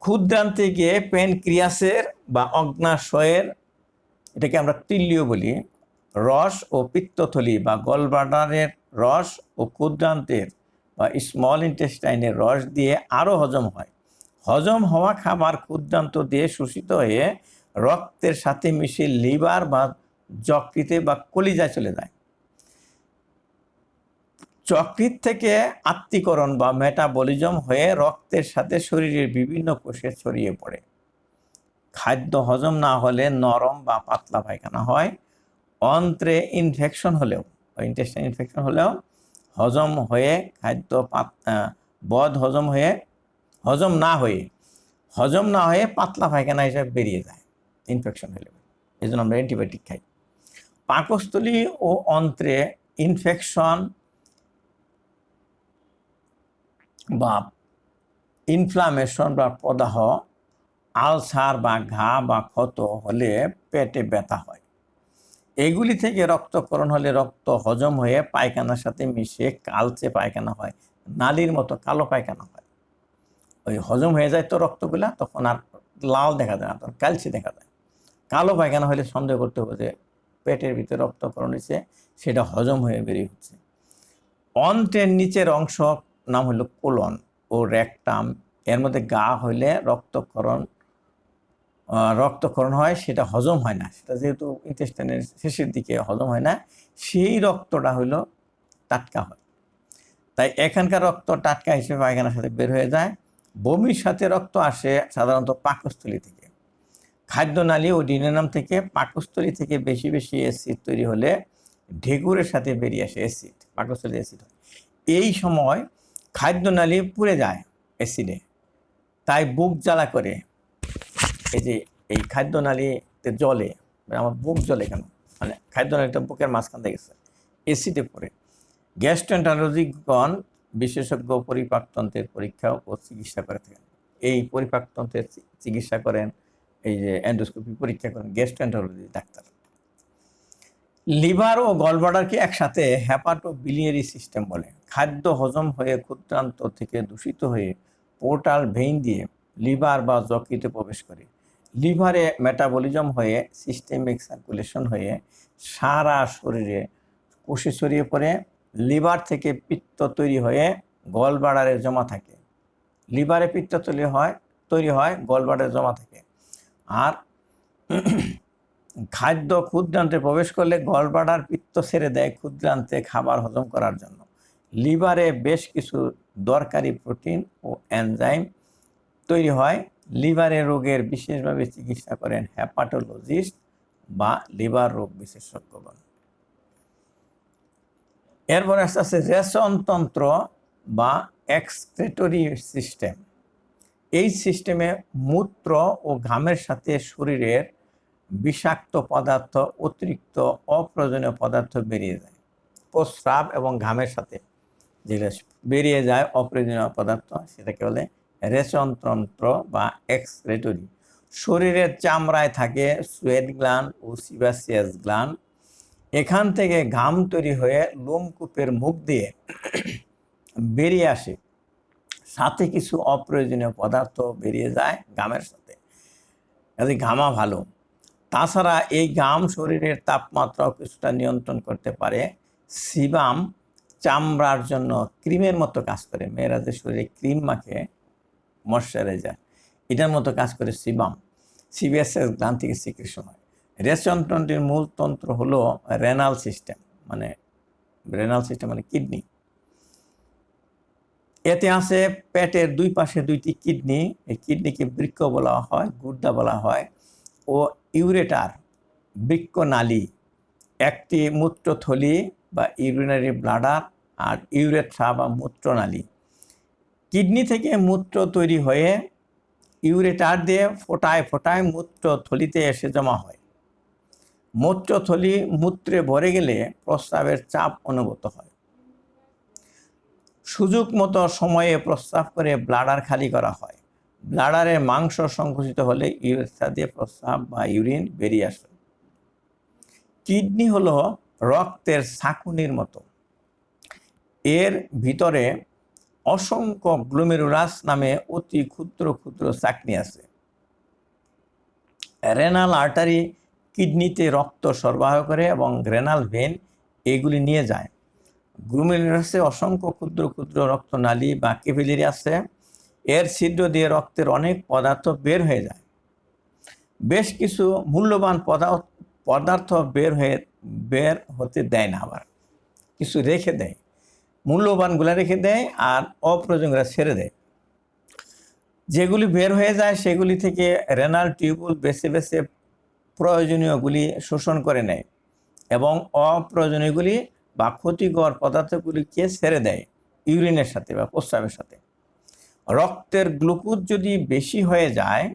ক্ষুদ্রান্তে গিয়ে প্যানক্রিয়াসের বা অগ্নাশয়ের, এটাকে আমরা তিল্লীয় বলি, রস ও পিত্তথলি বা গলব্লাডারের রস ও ক্ষুদ্রান্তের বা স্মল ইন্টেস্টাইনের রস দিয়ে আরও হজম হয়। হজম হওয়া খাবার ক্ষুদ্রান্ত দিয়ে শোষিত হয়ে রক্তের সাথে মিশে লিভার বা যকৃতে বা কলিজায় চলে যায়। যকৃৎ থেকে আত্তীকরণ বা মেটাবলিজম হয়ে রক্তের সাথে শরীরের বিভিন্ন কোষে ছড়িয়ে পড়ে। খাদ্য হজম না হলে নরম বা পাতলা পায়খানা হয়। অন্ত্রে ইনফেকশন হলেও, ইন্টেস্টাইন ইনফেকশন হলেও হজম হয়ে খাদ্য হজম না হয়ে পাতলা পায়খানা হিসেবে বেরিয়ে যায় ইনফেকশন হলে। এই জন্য আমরা অ্যান্টিবায়োটিক খাই। পাকস্থলী ও অন্ত্রে ইনফেকশন বা ইনফ্লামেশন বা প্রদাহ, আলসার বা ঘা বা ক্ষত হলে পেটে ব্যথা হয়। এগুলি থেকে রক্তক্ষরণ হলে রক্ত হজম হয়ে পায়খানার সাথে মিশে কালচে পায়খানা হয়, নালীর মতো কালো পায়খানা হয়। ওই হজম হয়ে যায় তো রক্তগুলা, তখন আর লাল দেখা যায় না, তখন কালচে দেখা যায়। কালো পায়খানা হলে সন্দেহ করতে হবে যে পেটের ভিতরে রক্তক্ষরণ হয়েছে, সেটা হজম হয়ে বেরিয়ে হচ্ছে। অন্ত্রের নিচের অংশ নাম হলো কোলন ও রেকটাম, এর মধ্যে গা হইলে রক্তক্ষরণ হয়, সেটা হজম হয় না, সেটা যেহেতু ইন্টেস্টাইনের শেষের দিকে হজম হয় না, সেই রক্তটা হইল টাটকা হয়। তাই এখানকার রক্ত টাটকা হিসেবে পায়খানার সাথে বের হয়ে যায়। বমির সাথে রক্ত আসে সাধারণত পাকস্থলী থেকে। খাদ্যনালী ও ডিউওডেনাম থেকে পাকস্থলী থেকে বেশি বেশি অ্যাসিড তৈরি হলে ঢেকুরের সাথে বেরিয়ে আসে অ্যাসিড, পাকস্থলী অ্যাসিড হয়। এই সময় খাদ্যনালী পুড়ে যায় অ্যাসিডে, তাই বুক জ্বালা করে। এই যে এই খাদ্যনালীতে জলে, আমার বুক জ্বলে কেন, মানে খাদ্যনালীটা বুকের মাঝখান থেকে গেছে, অ্যাসিডে পড়ে। গ্যাস্ট্রোএন্টারোলজিগণ বিশেষজ্ঞ পরিপাকতন্ত্রের পরীক্ষা ও চিকিৎসা করে থাকেন। এই পরিপাকতন্ত্রের চিকিৎসা করেন, এই যে এন্ডোস্কোপি পরীক্ষা করেন গ্যাস্ট্রোএন্টারোলজি ডাক্তার। লিভার ও গলব্লাডারকে একসাথে হেপাটোবিলিয়ারি সিস্টেম বলে। খাদ্য হজম হয়ে ক্ষুদ্রান্ত থেকে দূষিত হয়ে পোর্টাল ভেইন দিয়ে লিভার বা যকৃতে প্রবেশ করে। লিভারে মেটাবলিজম হয়ে সিস্টেমিক সার্কুলেশন হয়ে সারা শরীরে কোষে ছড়িয়ে পড়ে। লিভার থেকে পিত্ত তৈরি হয়ে গলব্লাডারে জমা থাকে। লিভারে পিত্ত তৈরি হয়, গলব্লাডারে জমা থাকে। আর খাদ্য ক্ষুদ্রান্তে প্রবেশ করলে গলব্লাডার পিত্ত ছেড়ে দেয় ক্ষুদ্রান্তে খাবার হজম করার জন্য। লিভারে বেশ কিছু দরকারি প্রোটিন ও এনজাইম তৈরি হয়। লিভারে রোগের বিশেষভাবে চিকিৎসা করেন হেপাটোলজিস্ট বা লিভার রোগ বিশেষজ্ঞগণ। এরপর আসতে রেচনতন্ত্র বা এক্সক্রেটরি সিস্টেম। এই সিস্টেমে মূত্র ও ঘামের সাথে শরীরের বিষাক্ত পদার্থ, অতিরিক্ত অপ্রয়োজনীয় পদার্থ বেরিয়ে যায়। প্রস্রাব এবং ঘামের সাথে যেগুলো বেরিয়ে যায় অপ্রয়োজনীয় পদার্থ, সেটাকে বলে রেচনতন্ত্র বা এক্সক্রেটরি। শরীরের চামড়ায় থাকে সোয়েট গ্ল্যান্ড ও সিবাসিয়াস গ্ল্যান্ড। এখান থেকে ঘাম তৈরি হয়ে লোমকূপের মুখ দিয়ে বেরিয়ে আসে, সাথে কিছু অপ্রয়োজনীয় পদার্থ বেরিয়ে যায় ঘামের সাথে। কাজে ঘামা ভালো। তাছাড়া এই ঘাম শরীরের তাপমাত্রাও কিছুটা নিয়ন্ত্রণ করতে পারে। সিবাম চামড়ার জন্য ক্রিমের মতো কাজ করে। মেয়েরা যে শরীরে ক্রিম মাখে, ময়শ্চারাইজার, এটার মতো কাজ করে সিবাম। সিবিএসএস গ্ল্যান্ড থেকে সিক্রেশন হয়। রেচনতন্ত্রের মূল তন্ত্র হলো রেনাল সিস্টেম, মানে কিডনি। এতে আছে পেটের দুই পাশে দুইটি কিডনি। এই কিডনিকে বৃক্ক বলা হয়, গুর্দা বলা হয়, ও ইউরেটার বৃক্কনালী, একটি মূত্রথলি বা ইউরিনারি ব্লাডার, আর ইউরেথ্রা বা মূত্রনালী। কিডনি থেকে মূত্র তৈরি হয়ে ইউরেটার দিয়ে ফোটায় ফোটায় মূত্রথলিতে এসে জমা হয়। মূত্রথলি মূত্রে ভরে গেলে প্রস্রাবের চাপ অনুভূত হয়। সুযোগ মতো সময়ে প্রস্রাব করে ব্লাডার খালি করা হয়। ব্লাডারের মাংস সংকুচিত হলে ইউরেথ্রা দিয়ে প্রস্রাব বা ইউরিন বেরিয়ে আসে। কিডনি হলো রক্তের ছাঁকুনির মতো। এর ভিতরে অসংখ্য গ্লোমেরুলাস নামে অতি ক্ষুদ্র ক্ষুদ্র চাকনি আছে। রেনাল আর্টারি কিডনিতে রক্ত সরবরাহ করে এবং রেনাল ভেন এগুলি নিয়ে যায়। গ্লোমেরুলাসে অসংখ্য ক্ষুদ্র ক্ষুদ্র রক্তনালী বা ক্যাপিলারি আছে। এর ছিদ্র দিয়ে রক্তের অনেক পদার্থ বের হয়ে যায়। বেশ কিছু মূল্যবান পদার্থ বের হতে দেয় না, আবার কিছু রেখে দেয়। মূল্যবানগুলা রেখে দেয় আর অপ্রয়োজনগুলা ছেড়ে দেয়। যেগুলি বের হয়ে যায় সেগুলি থেকে রেনাল টিউবুল বেছে বেছে প্রয়োজনীয়গুলি শোষণ করে নেয় এবং অপ্রয়োজনীয়গুলি বা ক্ষতিকর পদার্থগুলিকে ছেড়ে দেয় ইউরিনের সাথে বা প্রস্রাবের সাথে। রক্তের গ্লুকোজ যদি বেশি হয়ে যায়,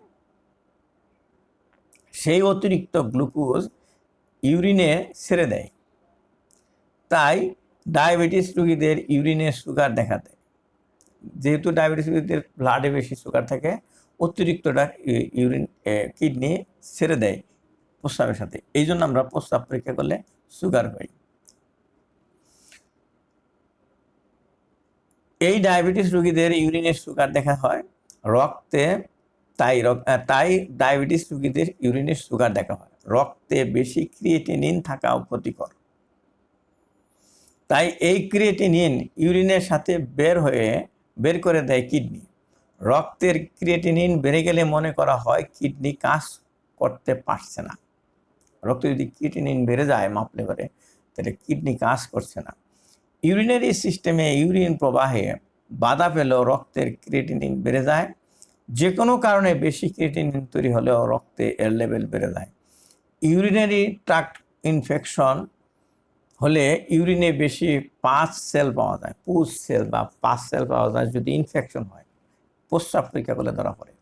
সেই অতিরিক্ত গ্লুকোজ ইউরিনে ছেড়ে দেয়। তাই ডায়াবেটিস রোগীদের ইউরিনে সুগার দেখা দেয়। যেহেতু ডায়াবেটিস রোগীদের ব্লাডে বেশি সুগার থাকে, অতিরিক্তটা ইউরিন কিডনি ছেড়ে দেয় প্রস্রাবের সাথে। এই জন্য আমরা প্রস্রাব পরীক্ষা করলে সুগার পাই। এই ডায়াবেটিস রোগীদের ইউরিনে সুগার দেখা হয় রক্তে, তাই ডায়াবেটিস রোগীদের ইউরিনে সুগার দেখা হয়। রক্তে বেশি ক্রিয়েটিনিন থাকাও ক্ষতিকর। তাই এই ক্রিয়েটিনিন ইউরিনের সাথে বের করে দেয় কিডনি। রক্তের ক্রিয়েটিনিন বেড়ে গেলে মনে করা হয় কিডনি কাজ করতে পারছে না। রক্তে যদি ক্রিয়েটিনিন বেড়ে যায় মাপলে করে, তাহলে কিডনি কাজ করছে না। ইউরিনারি সিস্টেমে ইউরিন প্রবাহে বাধা পেলেও রক্তের ক্রিয়েটিনিন বেড়ে যায়। যে কোনো কারণে বেশি ক্রিয়েটিনিন তৈরি হলেও রক্তে এর লেভেল বেড়ে যায়। ইউরিনারি ট্র্যাক্ট ইনফেকশন হলে ইউরিনে বেশি পাঁচ সেল পাওয়া যায়, পুজ সেল বা পাঁচ সেল পাওয়া যায় যদি ইনফেকশন হয়। প্রস্রাব পরীক্ষা করলে ধরা পড়ে।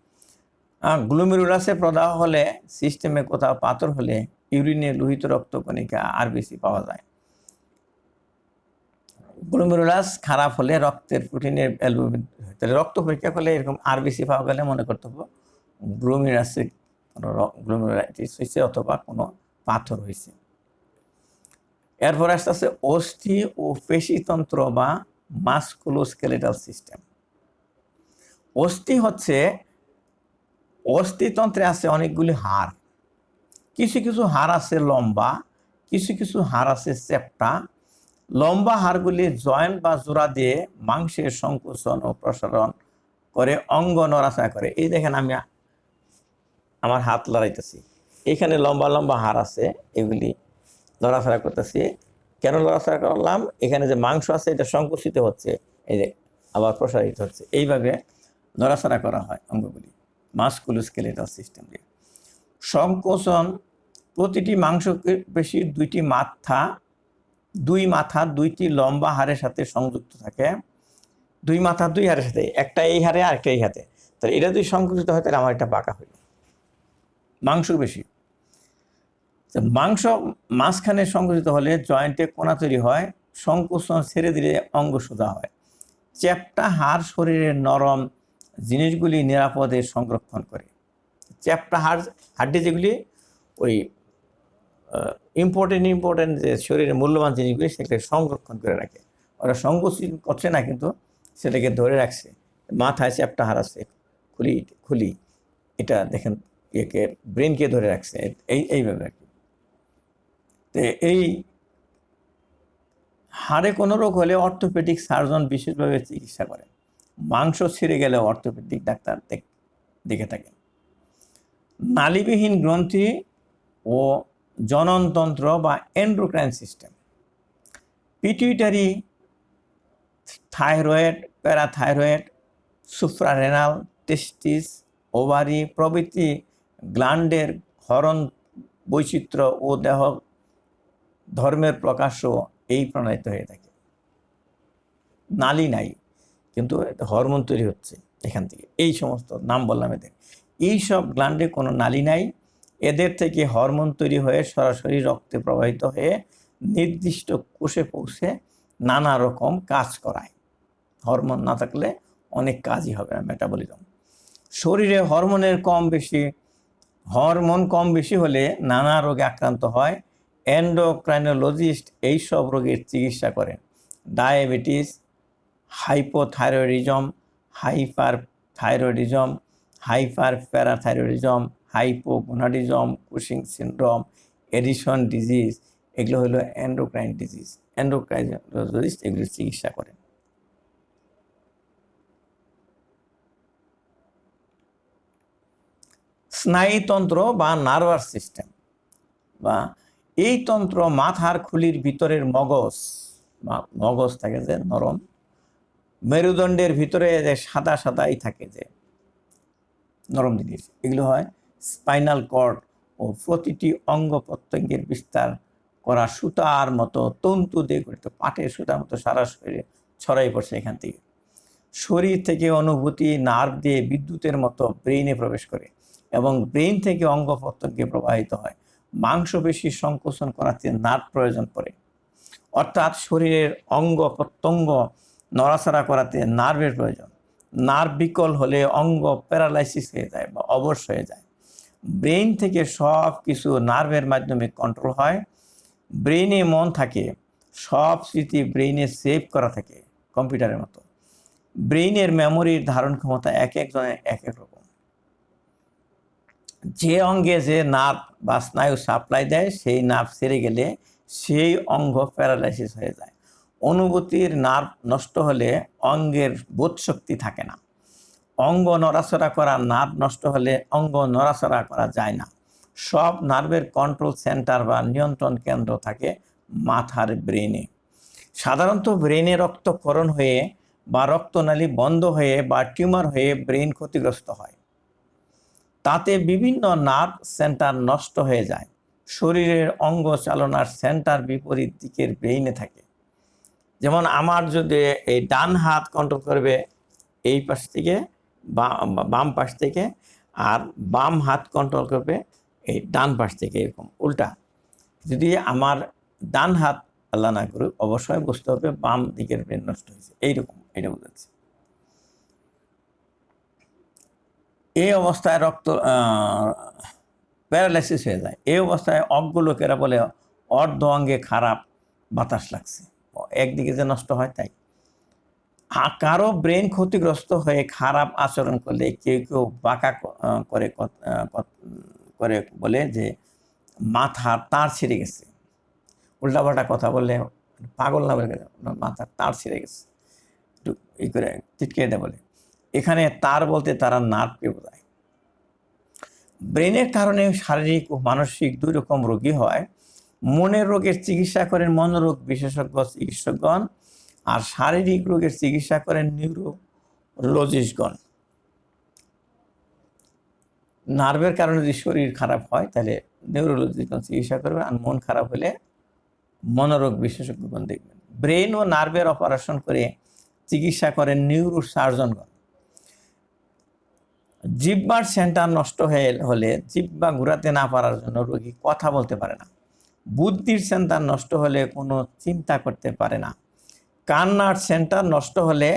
গ্লোমেরুলাসে প্রদাহ হলে, সিস্টেমে কোথাও পাথর হলে ইউরিনে লোহিত রক্তকণিকা আরবিসি পাওয়া যায়। গ্লোমেরুলাস খারাপ হলে রক্তের প্রোটিনের অ্যালবুমিন, রক্ত পরীক্ষা করলে এরকম আরবিসি পাওয়া গেলে মনে করতে হবে গ্লোমেরুলাইটিস হয়েছে অথবা কোনো পাথর হয়েছে। এরপর আসতে অস্থি ও পেশিতন্ত্র বা মাসকুলোস্কেলেটাল সিস্টেম। অস্থিতন্ত্রে আছে অনেকগুলি হাড়। কিছু কিছু হাড় আছে লম্বা, কিছু কিছু হাড় আছে চ্যাপ্টা। লম্বা হাড়গুলি জয়েন্ট বা জোড়া দিয়ে মাংসের সংকোচন ও প্রসারণ করে অঙ্গ নড়াচড়া করে। এই দেখেন, আমার হাত লড়াইতেছি, এখানে লম্বা লম্বা হাড় আছে, এগুলি লড়াফেরা করতেছি। কেন লড়াফেরা করলাম? এখানে যে মাংস আছে এটা সংকুচিত হচ্ছে, এই যে আবার প্রসারিত হচ্ছে, এইভাবে নড়াচড়া করা হয় অঙ্গগুলি মাসকুলোস্কেলেটাল সিস্টেম দিয়ে। সংকোচন, প্রতিটি মাংসপেশির দুই মাথা দুইটি লম্বা হাড়ের সাথে সংযুক্ত থাকে। দুই মাথা দুই হাড়ের সাথে, একটা এই হাড়ে আর একটা এই হাতে। তাহলে এটা যদি সংকুচিত হয় তাহলে আমার একটা বাঁকা হইল মাংসপেশি। মাংস মাঝখানে সংকুচিত হলে জয়েন্টে কোনা তৈরি হয়, সংকোচন ছেড়ে দিলে অঙ্গ সোজা হয়। চ্যাপ্টা হাড় শরীরের নরম জিনিসগুলি নিরাপদে সংরক্ষণ করে। চ্যাপ্টা হাড্ডি যেগুলি ওই ইম্পর্টেন্ট যে শরীরের মূল্যবান জিনিসগুলি সেটাকে সংরক্ষণ করে রাখে। ওরা সংকোচন করছে না, কিন্তু সেটাকে ধরে রাখছে। মাথায় চ্যাপ্টা হাড় আছে, খুলি এটা দেখেন, একে ব্রেনকে ধরে রাখছে এইভাবে আর কি। তো এই হাড়ে কোনো রোগ হলে অর্থোপেডিক সার্জন বিশেষভাবে চিকিৎসা করেন। মাংস ছিঁড়ে গেলে অর্থোপেডিক ডাক্তার দেখে থাকেন। নালীবিহীন গ্রন্থি ও জননতন্ত্র বা endocrine system, pituitary, thyroid, parathyroid, suprarenal, testis, ovary প্রভৃতি গ্ল্যান্ডের ক্ষরণ বৈচিত্র্য ও দেহ ধর্মের প্রকাশ্য এই প্রণালীতে হয়ে থাকে। নালী নাই, কিন্তু হরমোন তৈরি হচ্ছে এখান থেকে। এই সমস্ত নাম বললাম এদের, এইসব গ্ল্যান্ডে কোনো নালী নাই, এদের থেকে হরমোন তৈরি হয়ে সরাসরি রক্তে প্রবাহিত হয়ে নির্দিষ্ট কোষে পৌঁছে নানা রকম কাজ করায়। হরমোন না থাকলে অনেক কাজই হবে না, মেটাবলিজম। শরীরে হরমোন কম বেশি হলে নানা রোগে আক্রান্ত হয়। এন্ডোক্রাইনোলজিস্ট এইসব রোগের চিকিৎসা করেন। Diabetes, hypothyroidism, hyperthyroidism, hyperparathyroidism, hypogonadism, Cushing syndrome, Addison disease, এগুলো হলো এন্ডোক্রাইন ডিজিজ। এন্ডোক্রাইনোলজিস্ট এগুলোর চিকিৎসা করেন। স্নায়ুতন্ত্র বা নার্ভাস সিস্টেম, বা এই তন্ত্র মাথার খুলির ভিতরের মগজ থাকে যে নরম, মেরুদণ্ডের ভিতরে যে সাদা সাদাই থাকে যে নরম জিনিস, এগুলো হয় স্পাইনাল কর্ড ও প্রতিটি অঙ্গ প্রত্যঙ্গের বিস্তার করা সুতার মতো তন্তু দিয়ে গঠিত। পাটের সুতার মতো সারা শরীরে ছড়াই পড়ছে এখান থেকে। শরীর থেকে অনুভূতি নার্ভ দিয়ে বিদ্যুতের মতো ব্রেইনে প্রবেশ করে এবং ব্রেইন থেকে অঙ্গ প্রত্যঙ্গে প্রবাহিত হয়। মাংসপেশি সংকোচন করাতে নার্ভ প্রয়োজন পড়ে, অর্থাৎ শরীরের অঙ্গ প্রত্যঙ্গ নড়াচড়া করাতে নার্ভের প্রয়োজন। নার্ভ বিকল হলে অঙ্গ প্যারালাইসিস হয়ে যায় বা অবশ হয়ে যায়। ব্রেইন থেকে সব কিছু নার্ভের মাধ্যমে কন্ট্রোল হয়। ব্রেইনে মন থাকে, সব স্মৃতি ব্রেইনে সেভ করা থাকে কম্পিউটারের মতো। ব্রেইনের মেমোরির ধারণ ক্ষমতা এক একজনের এক এক রকম। যে অঙ্গে যে নার্ভ বা স্নায়ু সাপ্লাই দেয় সেই নার্ভ ছেড়ে গেলে সেই অঙ্গ প্যারালাইসিস হয়ে যায়। অনুভূতির নার্ভ নষ্ট হলে অঙ্গের বোধশক্তি থাকে না। অঙ্গ নড়াচড়া করা নার্ভ নষ্ট হলে অঙ্গ নড়াচড়া করা যায় না। সব নার্ভের কন্ট্রোল সেন্টার বা নিয়ন্ত্রণ কেন্দ্র থাকে মাথার ব্রেনে। সাধারণত ব্রেনে রক্তক্ষরণ হয়ে বা রক্তনালী বন্ধ হয়ে বা টিউমার হয়ে ব্রেন ক্ষতিগ্রস্ত হয়। তাতে বিভিন্ন নার্ভ সেন্টার নষ্ট হয়ে যায়। শরীরের অঙ্গ চালনার সেন্টার বিপরীত দিকের ব্রেইনে থাকে। যেমন আমার যদি এই ডান হাত কন্ট্রোল করবে এই পাশ থেকে, বাম পাশ থেকে, আর বাম হাত কন্ট্রোল করবে এই ডান পাশ থেকে, এরকম উল্টা। যদি আমার ডান হাত আল্লাহ না করুক, অবশ্যই বুঝতে হবে বাম দিকের ব্রেন নষ্ট হয়েছে, এইরকম, এটা বোঝাচ্ছে। এই অবস্থায় প্যারালাইসিস হয়ে যায়। এই অবস্থায় অজ্ঞ লোকেরা বলে অর্ধ অঙ্গে খারাপ বাতাস লাগছে, একদিকে যে নষ্ট হয় তাই। কারো ব্রেন ক্ষতিগ্রস্ত হয়ে খারাপ আচরণ করলে কেউ কেউ বাঁকা করে বলে যে মাথার তার ছিঁড়ে গেছে। উল্টাপাল্টা কথা বললে পাগল না বলে মাথার তার ছিঁড়ে গেছে, একটু ই করে চিটকে এটা বলে। এখানে তার বলতে তারা নার্ভকে বোঝায়। ব্রেনের কারণে শারীরিক ও মানসিক দুই রকম রোগী হয়। মনের রোগের চিকিৎসা করেন মনোরোগ বিশেষজ্ঞ চিকিৎসকগণ, আর শারীরিক রোগের চিকিৎসা করেন নিউরোলজিস্টগণ। নার্ভের কারণে যদি শরীর খারাপ হয় তাহলে নিউরোলজিস্টগণ চিকিৎসা করবে, আর মন খারাপ হলে মনোরোগ বিশেষজ্ঞগণ দেখবেন। ব্রেন ও নার্ভের অপারেশন করে চিকিৎসা করেন নিউরো সার্জনগণ। জিহ্বার সেন্টার নষ্ট হলে জিহ্বা ঘুরাতে না পারার জন্য রোগী কথা বলতে পারে না। বুদ্ধির সেন্টার নষ্ট হলে কোনো চিন্তা করতে পারে না। কান্নার সেন্টার নষ্ট হলে